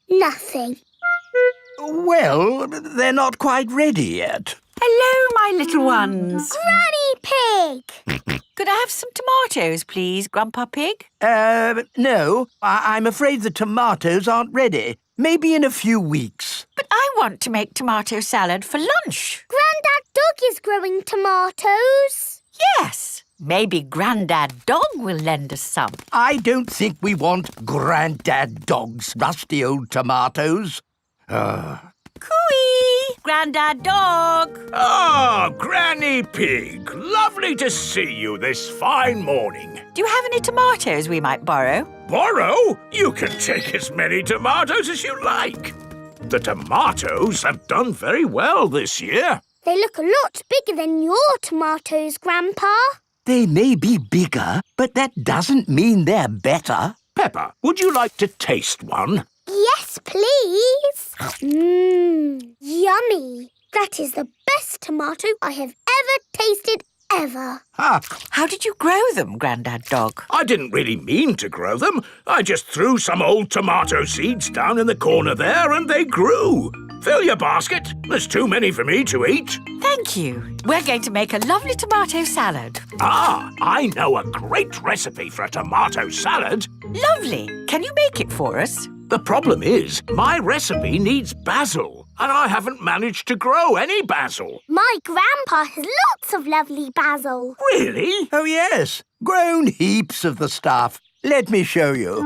Speaker 1: nothing.
Speaker 13: Well, they're not quite ready yet.
Speaker 14: Hello, my little ones.
Speaker 1: Granny Pig!
Speaker 14: Could I have some tomatoes, please, Grandpa Pig?
Speaker 13: No. I'm afraid the tomatoes aren't ready. Maybe in a few weeks.
Speaker 14: But I want to make tomato salad for lunch.
Speaker 1: Grandad Dog is growing tomatoes.
Speaker 14: Yes. Maybe Grandad Dog will lend us some.
Speaker 13: I don't think we want Grandad Dog's rusty old tomatoes.
Speaker 14: Cooey! Grandad Dog!
Speaker 12: Ah, Granny Pig. Lovely to see you this fine morning.
Speaker 14: Do you have any tomatoes we might borrow?
Speaker 12: Borrow? You can take as many tomatoes as you like. The tomatoes have done very well this year.
Speaker 1: They look a lot bigger than your tomatoes, Grandpa.
Speaker 13: They may be bigger, but that doesn't mean they're better.
Speaker 12: Peppa, would you like to taste one?
Speaker 1: Yes, please. Yummy. That is the best tomato I have ever tasted ever.
Speaker 14: How did you grow them, Grandad Dog?
Speaker 12: I didn't really mean to grow them. I just threw some old tomato seeds down in the corner there and they grew. Fill your basket. There's too many for me to eat.
Speaker 14: Thank you. We're going to make a lovely tomato salad.
Speaker 12: Ah, I know a great recipe for a tomato salad.
Speaker 14: Lovely. Can you make it for us?
Speaker 12: The problem is, my recipe needs basil, and I haven't managed to grow any basil.
Speaker 1: My grandpa has lots of lovely basil.
Speaker 12: Really?
Speaker 13: Oh, yes. Grown heaps of the stuff. Let me show you.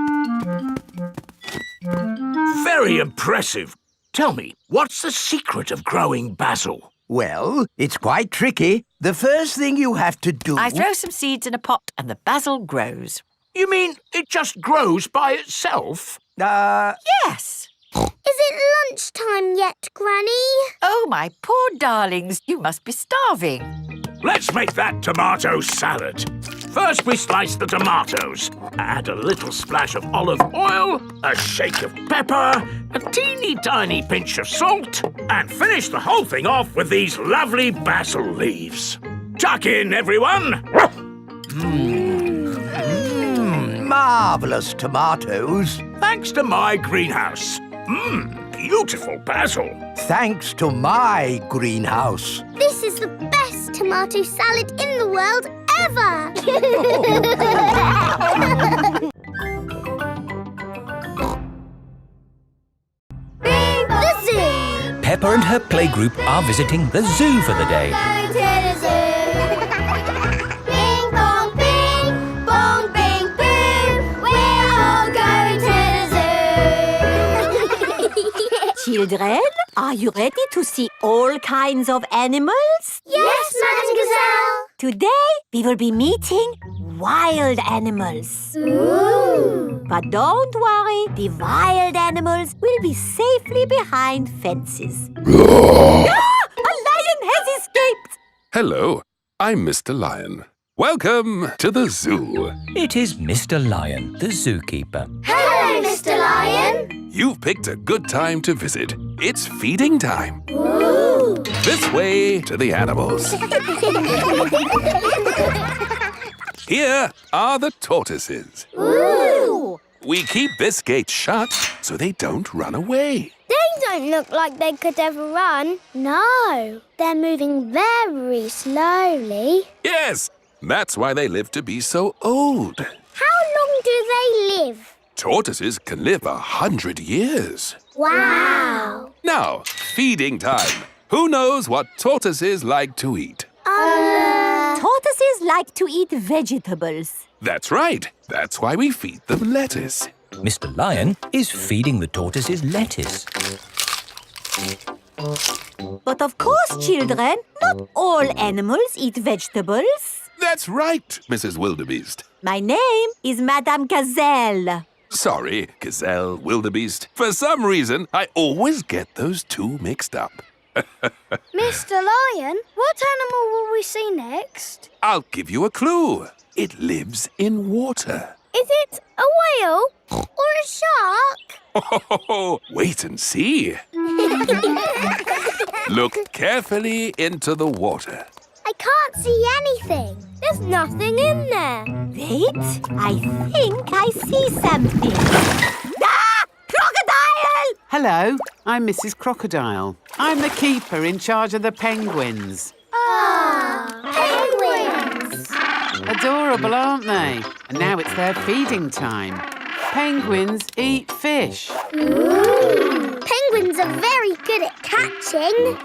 Speaker 12: Very impressive. Tell me, what's the secret of growing basil?
Speaker 13: Well, it's quite tricky. The first thing you have to do...
Speaker 14: I throw some seeds in a pot and the basil grows.
Speaker 12: You mean it just grows by itself?
Speaker 14: Yes.
Speaker 1: Is it lunchtime yet, Granny?
Speaker 14: Oh, my poor darlings, you must be starving.
Speaker 12: Let's make that tomato salad. First, we slice the tomatoes. Add a little splash of olive oil, a shake of pepper, a teeny tiny pinch of salt, and finish the whole thing off with these lovely basil leaves. Tuck in, everyone.
Speaker 13: Marvellous tomatoes.
Speaker 12: Thanks to my greenhouse. Beautiful basil.
Speaker 13: Thanks to my greenhouse.
Speaker 1: This is the best tomato salad in the world ever! The zoo!
Speaker 2: Peppa and her playgroup are visiting the zoo for the day.
Speaker 1: Going to the zoo! Bing bong bing, bong bing boom, we're all going to the zoo!
Speaker 3: Children, are you ready to see all kinds of animals?
Speaker 1: Yes, Madam Gazelle!
Speaker 3: Today, we will be meeting wild animals.
Speaker 1: Ooh!
Speaker 3: But don't worry, the wild animals will be safely behind fences. A lion has escaped!
Speaker 15: Hello, I'm Mr. Lion. Welcome to the zoo.
Speaker 2: It is Mr. Lion, the zookeeper.
Speaker 1: Hello, Mr. Lion!
Speaker 15: You've picked a good time to visit. It's feeding time.
Speaker 1: Ooh!
Speaker 15: This way to the animals. Here are the tortoises.
Speaker 1: Ooh!
Speaker 15: We keep this gate shut so they don't run away.
Speaker 1: They don't look like they could ever run. No, they're moving very slowly.
Speaker 15: Yes, that's why they live to be so old.
Speaker 1: How long do they live?
Speaker 15: Tortoises can live 100 years.
Speaker 1: Wow!
Speaker 15: Now, feeding time. Who knows what tortoises like to eat?
Speaker 3: Tortoises like to eat vegetables.
Speaker 15: That's right. That's why we feed them lettuce.
Speaker 2: Mr. Lion is feeding the tortoises lettuce.
Speaker 3: But of course, children, not all animals eat vegetables.
Speaker 15: That's right, Mrs. Wildebeest.
Speaker 3: My name is Madame Gazelle.
Speaker 15: Sorry, Gazelle, Wildebeest. For some reason, I always get those two mixed up.
Speaker 1: Mr. Lion, what animal will we see next?
Speaker 15: I'll give you a clue. It lives in water.
Speaker 1: Is it a whale or a shark?
Speaker 15: Wait and see. Look carefully into the water.
Speaker 1: I can't see anything. There's nothing in there.
Speaker 3: Wait, I think I see something. Ah! Crocodile!
Speaker 16: Hello, I'm Mrs. Crocodile. I'm the keeper in charge of the penguins.
Speaker 1: Ah, penguins!
Speaker 16: Adorable, aren't they? And now it's their feeding time. Penguins eat fish.
Speaker 1: Ooh. Penguins are very good at catching.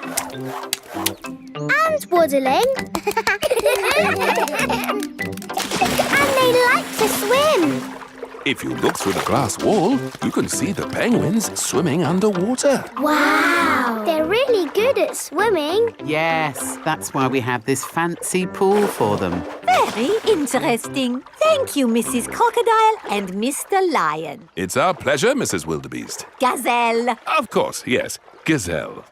Speaker 1: And waddling. And they like to swim.
Speaker 15: If you look through the glass wall, you can see the penguins swimming underwater.
Speaker 1: Wow! They're really good at swimming.
Speaker 16: Yes, that's why we have this fancy pool for them.
Speaker 3: Very interesting. Thank you, Mrs. Crocodile and Mr. Lion.
Speaker 15: It's our pleasure, Mrs. Wildebeest.
Speaker 3: Gazelle.
Speaker 15: Of course, yes. Gazelle.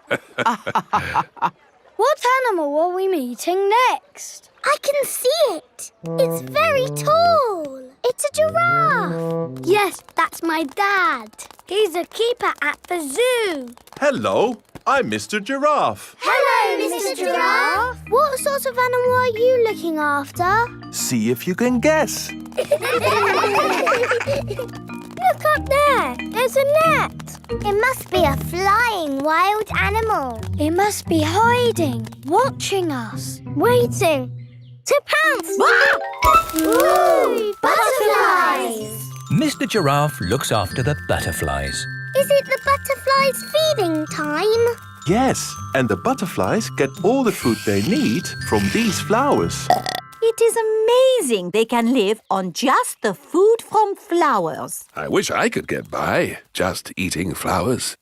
Speaker 1: What animal are we meeting next? I can see it. It's very tall. It's a giraffe. Yes, that's my dad. He's a keeper at the zoo.
Speaker 17: Hello, I'm Mr. Giraffe.
Speaker 1: Hello, Mr. Giraffe. What sort of animal are you looking after?
Speaker 17: See if you can guess.
Speaker 1: Look up there. There's a net. It must be a flying wild animal. It must be hiding, watching us, waiting to pounce. Ooh, butterflies!
Speaker 2: Mr. Giraffe looks after the butterflies.
Speaker 1: Is it the butterflies' feeding time?
Speaker 17: Yes, and the butterflies get all the food they need from these flowers.
Speaker 3: It is amazing they can live on just the food from flowers.
Speaker 15: I wish I could get by just eating flowers.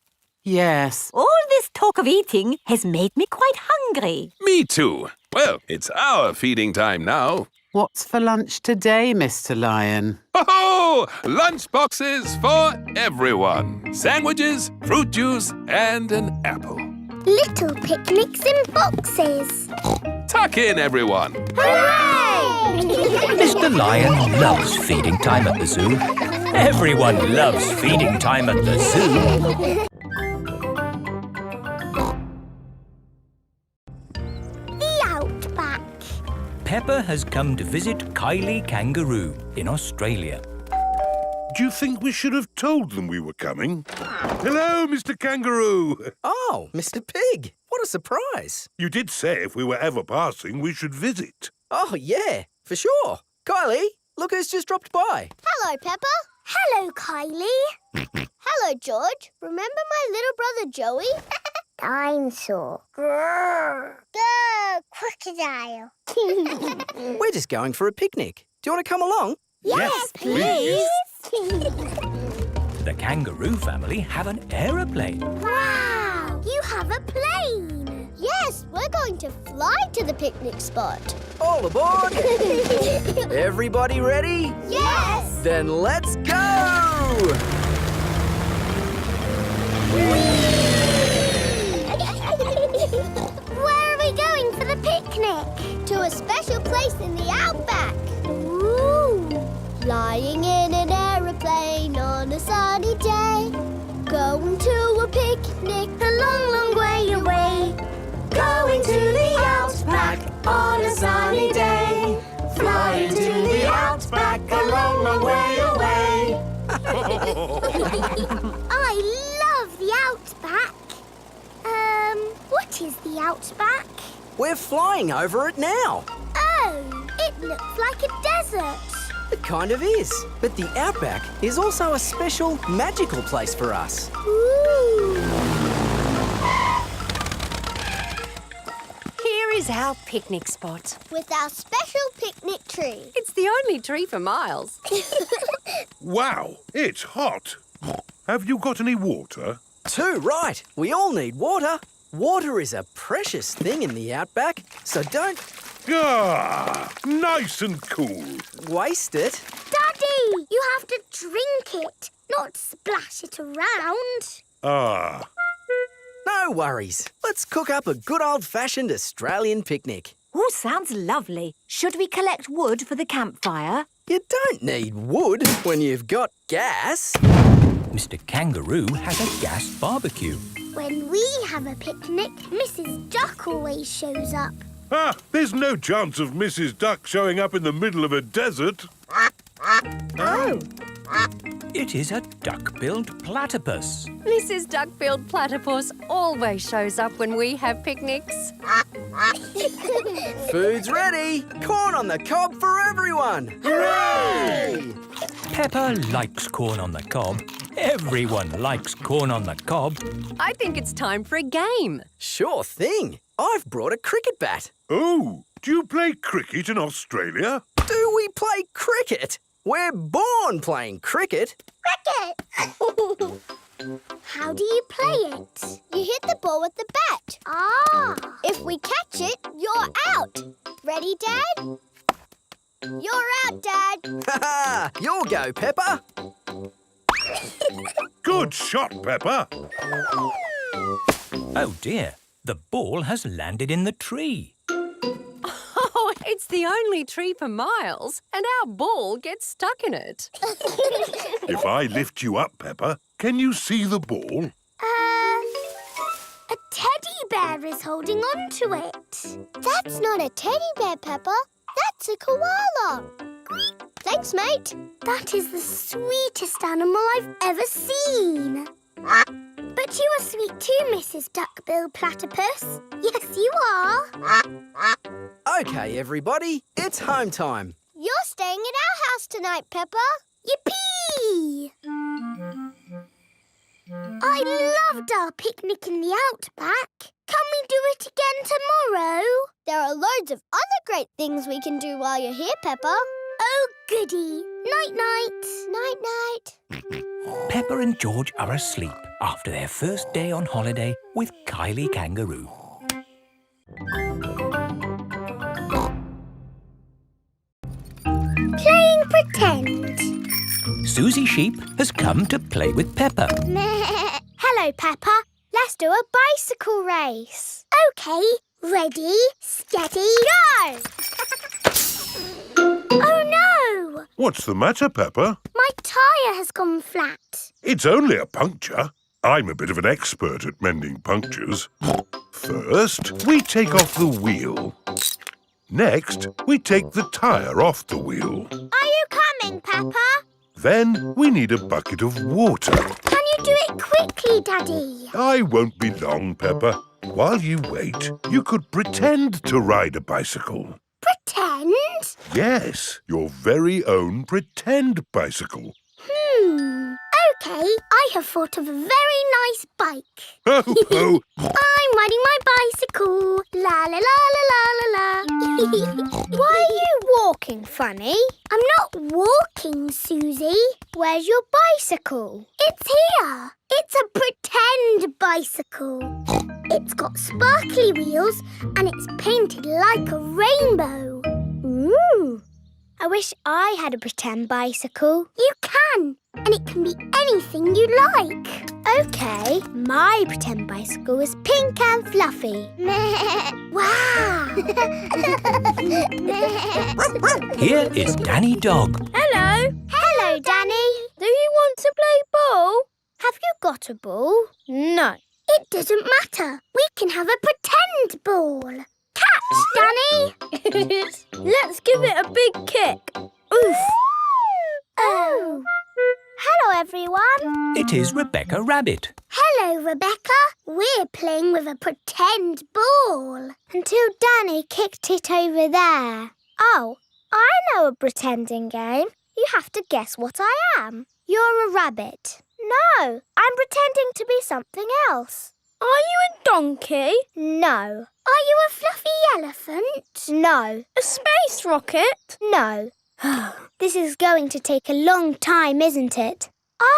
Speaker 16: Yes.
Speaker 3: All this talk of eating has made me quite hungry.
Speaker 15: Me too. Well, it's our feeding time now.
Speaker 16: What's for lunch today, Mr. Lion?
Speaker 15: Ho-ho! Lunch boxes for everyone. Sandwiches, fruit juice, and an apple.
Speaker 1: Little picnics in boxes.
Speaker 15: Tuck in, everyone.
Speaker 1: Hooray!
Speaker 2: Mr. Lion loves feeding time at the zoo. Everyone loves feeding time at the zoo.
Speaker 1: The Outback.
Speaker 2: Peppa has come to visit Kylie Kangaroo in Australia.
Speaker 5: Do you think we should have told them we were coming? Hello, Mr. Kangaroo.
Speaker 18: Oh, Mr. Pig. What a surprise.
Speaker 5: You did say if we were ever passing, we should visit.
Speaker 18: Oh, yeah, for sure. Kylie, look who's just dropped by.
Speaker 1: Hello, Peppa. Hello, Kylie. Hello, George. Remember my little brother Joey? Dinosaur. Grrr. Grrr, crocodile.
Speaker 18: We're just going for a picnic. Do you want to come along?
Speaker 1: Yes, please.
Speaker 2: The kangaroo family have an aeroplane.
Speaker 1: Wow! You have a plane. Yes, we're going to fly to the picnic spot.
Speaker 18: All aboard! Everybody ready?
Speaker 1: Yes!
Speaker 18: Then let's go!
Speaker 1: Where are we going for the picnic? To a special place in the Outback. Ooh! Flying in an aeroplane on a sunny day. Going to a picnic a long, long way away. Going to the Outback on a sunny day. Flying to the Outback a long, long way away. I love the Outback. What is the Outback?
Speaker 18: We're flying over it now.
Speaker 1: Oh, it looks like a desert.
Speaker 18: It kind of is. But the Outback is also a special, magical place for us.
Speaker 1: Ooh.
Speaker 19: Here is our picnic spot.
Speaker 1: With our special picnic tree.
Speaker 19: It's the only tree for miles.
Speaker 5: Wow, it's hot. Have you got any water?
Speaker 18: Too right. We all need water. Water is a precious thing in the Outback, so don't...
Speaker 5: Ah, nice and cool.
Speaker 18: Waste it.
Speaker 1: Daddy, you have to drink it, not splash it around.
Speaker 5: Ah.
Speaker 18: No worries. Let's cook up a good old-fashioned Australian picnic.
Speaker 3: Oh, sounds lovely. Should we collect wood for the campfire?
Speaker 18: You don't need wood when you've got gas.
Speaker 2: Mr. Kangaroo has a gas barbecue.
Speaker 1: When we have a picnic, Mrs. Duck always shows up.
Speaker 5: Ah, there's no chance of Mrs. Duck showing up in the middle of a desert.
Speaker 1: Oh.
Speaker 2: It is a duck-billed platypus.
Speaker 19: Mrs. Duck-billed Platypus always shows up when we have picnics.
Speaker 18: Food's ready. Corn on the cob for everyone.
Speaker 2: Hooray! Peppa likes corn on the cob. Everyone likes corn on the cob.
Speaker 19: I think it's time for a game.
Speaker 18: Sure thing. I've brought a cricket bat.
Speaker 5: Oh, do you play cricket in Australia?
Speaker 18: Do we play cricket? We're born playing cricket.
Speaker 1: Cricket! How do you play it? You hit the ball with the bat. Ah! If we catch it, you're out. Ready, Dad? You're out, Dad.
Speaker 18: Ha! You'll go, Peppa.
Speaker 5: Good shot, Peppa.
Speaker 2: Oh dear, the ball has landed in the tree.
Speaker 19: Oh, it's the only tree for miles, and our ball gets stuck in it.
Speaker 5: If I lift you up, Peppa, can you see the ball?
Speaker 1: A teddy bear is holding on to it. That's not a teddy bear, Peppa. That's a koala. Thanks, mate. That is the sweetest animal I've ever seen. But you are sweet too, Mrs. Duck-billed Platypus. Yes, you are.
Speaker 18: OK, everybody, it's home time.
Speaker 1: You're staying at our house tonight, Peppa. Yippee! I loved our picnic in the Outback. Can we do it again tomorrow? There are loads of other great things we can do while you're here, Peppa. Oh, goody. Night-night. Night-night.
Speaker 2: Peppa and George are asleep after their first day on holiday with Kylie Kangaroo. Suzy Sheep has come to play with Peppa.
Speaker 1: Hello, Peppa. Let's do a bicycle race. OK, ready, steady, go! Oh, no!
Speaker 5: What's the matter, Peppa?
Speaker 1: My tyre has gone flat.
Speaker 5: It's only a puncture. I'm a bit of an expert at mending punctures. First, we take off the wheel. Next, we take the tyre off the wheel.
Speaker 1: Are you coming, Peppa?
Speaker 5: Then we need a bucket of water.
Speaker 1: Can you do it quickly, Daddy?
Speaker 5: I won't be long, Peppa. While you wait, you could pretend to ride a bicycle.
Speaker 1: Pretend?
Speaker 5: Yes, your very own pretend bicycle.
Speaker 1: OK, I have thought of a very nice bike.
Speaker 5: Ho, ho!
Speaker 1: I'm riding my bicycle. La la la la la la la. Why are you walking funny? I'm not walking, Suzy. Where's your bicycle? It's here. It's a pretend bicycle. It's got sparkly wheels and it's painted like a rainbow. Ooh. I wish I had a pretend bicycle. You can, and it can be anything you like. OK, my pretend bicycle is pink and fluffy. Wow!
Speaker 2: Here is Danny Dog.
Speaker 1: Hello. Hello, Danny. Do you want to play ball? Have you got a ball? No. It doesn't matter. We can have a pretend ball. Catch, Danny! Let's give it a big kick. Oof! Oh! Hello, everyone.
Speaker 2: It is Rebecca Rabbit.
Speaker 1: Hello, Rebecca. We're playing with a pretend ball. Until Danny kicked it over there. Oh, I know a pretending game. You have to guess what I am. You're a rabbit. No, I'm pretending to be something else. Are you a donkey? No. Are you a fluffy elephant? No. A space rocket? No. This is going to take a long time, isn't it?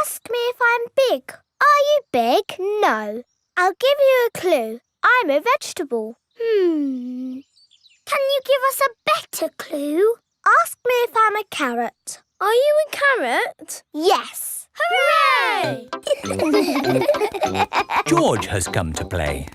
Speaker 1: Ask me if I'm big. Are you big? No. I'll give you a clue. I'm a vegetable. Can you give us a better clue? Ask me if I'm a carrot. Are you a carrot? Yes. Hooray!
Speaker 2: George has come to play.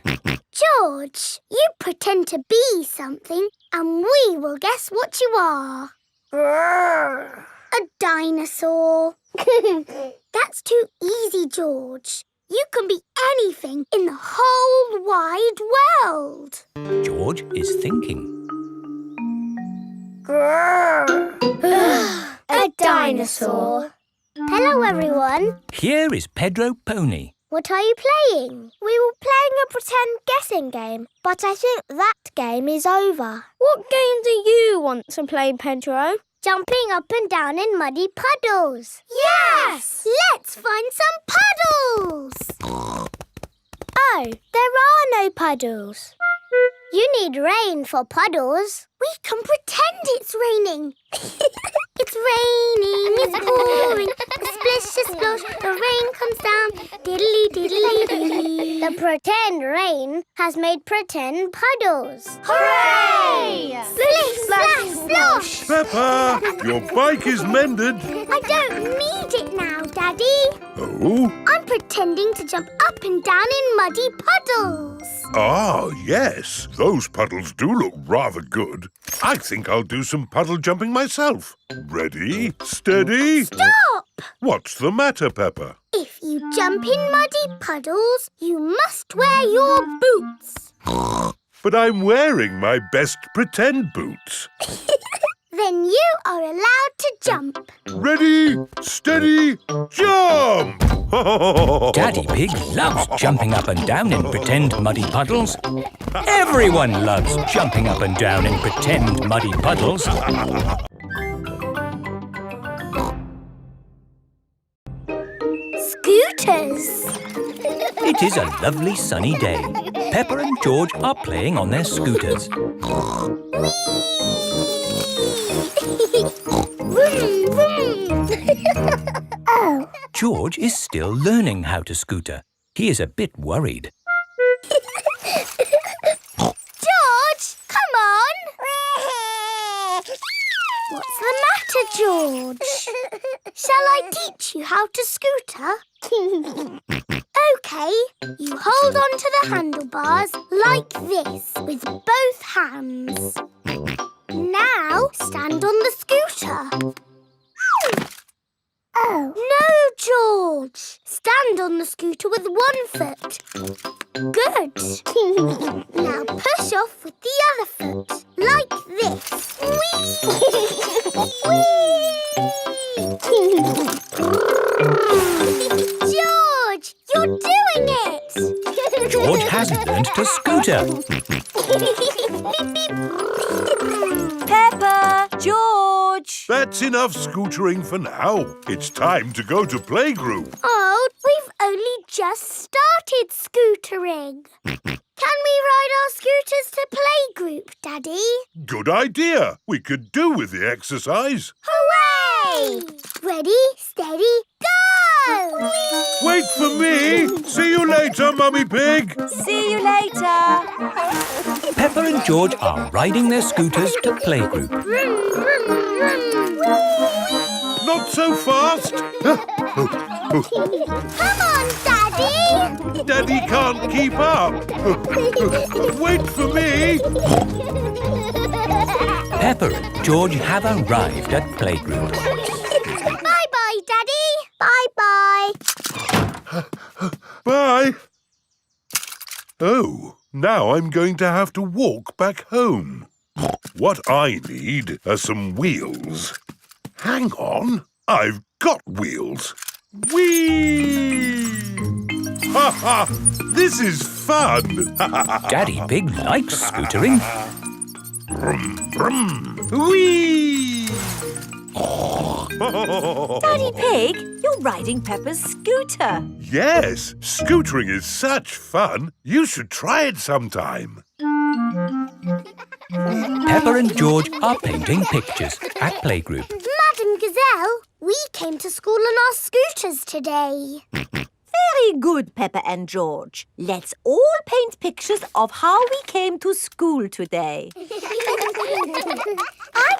Speaker 1: George, you pretend to be something and we will guess what you are. A dinosaur. That's too easy, George. You can be anything in the whole wide world.
Speaker 2: George is thinking.
Speaker 1: A dinosaur. Hello, everyone.
Speaker 2: Here is Pedro Pony.
Speaker 1: What are you playing? We were playing a pretend guessing game, but I think that game is over. What game do you want to play, Pedro? Jumping up and down in muddy puddles. Yes! Let's find some puddles! Oh, there are no puddles. You need rain for puddles. We can pretend it's raining. It's raining, it's pouring, splish, splosh, the rain comes down, diddly diddly dee. The pretend rain has made pretend puddles. Hooray! Splish, splash, splosh!
Speaker 5: Peppa, your bike is mended.
Speaker 1: I don't need it now, Daddy.
Speaker 5: Oh?
Speaker 1: I'm pretending to jump up and down in muddy puddles.
Speaker 5: Ah, yes. Those puddles do look rather good. I think I'll do some puddle jumping myself. Ready, steady...
Speaker 1: Stop!
Speaker 5: What's the matter, Peppa?
Speaker 1: If you jump in muddy puddles, you must wear your boots.
Speaker 5: But I'm wearing my best pretend boots.
Speaker 1: Then you are allowed to jump.
Speaker 5: Ready, steady, jump!
Speaker 2: Daddy Pig loves jumping up and down in pretend muddy puddles. Everyone loves jumping up and down in pretend muddy puddles.
Speaker 1: Scooters!
Speaker 2: It is a lovely sunny day. Peppa and George are playing on their scooters.
Speaker 1: Vroom, vroom. Oh.
Speaker 2: George is still learning how to scooter. He is a bit worried.
Speaker 1: George, come on! What's the matter, George? Shall I teach you how to scooter? OK, you hold on to the handlebars like this with both hands. Now stand on the scooter. Oh. No, George. Stand on the scooter with one foot. Good. Now push off with the other foot, like this. George, you're doing it!
Speaker 2: George has learned to scooter.
Speaker 3: Peppa! George!
Speaker 5: That's enough scootering for now. It's time to go to playgroup.
Speaker 1: Oh, we've only just started scootering. Can we ride our scooters to playgroup, Daddy?
Speaker 5: Good idea. We could do with the exercise.
Speaker 1: Hooray! Ready, steady, go!
Speaker 5: Wait for me. See you later, Mummy Pig.
Speaker 3: See you later.
Speaker 2: Peppa and George are riding their scooters to playgroup.
Speaker 1: Vroom, vroom, vroom.
Speaker 5: Not so fast.
Speaker 1: Come on, Daddy!
Speaker 5: Daddy can't keep up. Wait for me.
Speaker 2: Peppa and George have arrived at playgroup.
Speaker 1: Bye-bye, Daddy. Bye-bye.
Speaker 5: Bye. Oh, now I'm going to have to walk back home. What I need are some wheels. Hang on, I've got wheels. Whee! Ha ha! This is fun!
Speaker 2: Daddy Pig likes scootering.
Speaker 5: Brum, brum. Whee!
Speaker 3: Daddy Pig, you're riding Peppa's scooter.
Speaker 5: Yes, scootering is such fun. You should try it sometime.
Speaker 2: Peppa and George are painting pictures at playgroup.
Speaker 1: Madam Gazelle, we came to school on our scooters today.
Speaker 3: Very good, Peppa and George. Let's all paint pictures of how we came to school today.
Speaker 1: I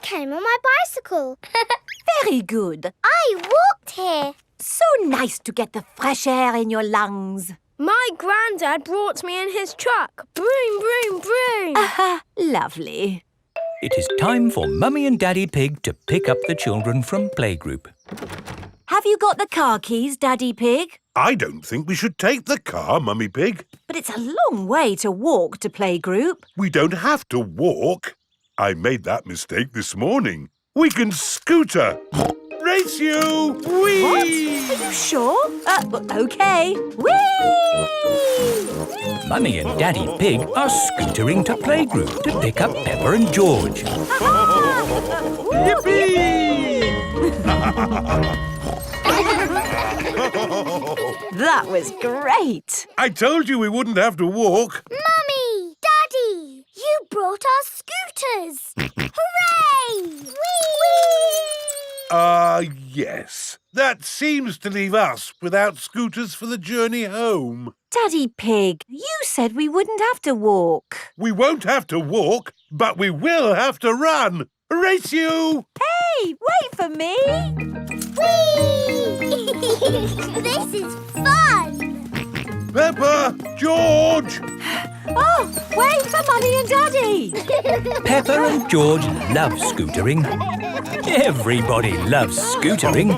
Speaker 1: came on my bicycle.
Speaker 3: Very good.
Speaker 1: I walked here.
Speaker 3: So nice to get the fresh air in your lungs.
Speaker 4: My granddad brought me in his truck. Broom, broom, broom.
Speaker 3: Lovely.
Speaker 2: It is time for Mummy and Daddy Pig to pick up the children from playgroup.
Speaker 3: Have you got the car keys, Daddy Pig?
Speaker 5: I don't think we should take the car, Mummy Pig.
Speaker 3: But it's a long way to walk to playgroup.
Speaker 5: We don't have to walk. I made that mistake this morning. We can scooter. Race you! Whee!
Speaker 3: What? Are you sure? OK. Whee!
Speaker 2: Mummy and Daddy Pig are scootering to playgroup to pick up Peppa and George.
Speaker 5: Yippee!
Speaker 3: That was great.
Speaker 5: I told you we wouldn't have to walk.
Speaker 1: Mummy! Daddy! You brought our scooters! Hooray! Whee!
Speaker 5: Yes. That seems to leave us without scooters for the journey home.
Speaker 3: Daddy Pig, you said we wouldn't have to walk.
Speaker 5: We won't have to walk, but we will have to run. Race you!
Speaker 3: Hey, wait for me.
Speaker 1: Whee! This is fun!
Speaker 5: Peppa! George!
Speaker 3: Oh, wait for Mummy and Daddy.
Speaker 2: Peppa and George love scootering. Everybody loves scootering.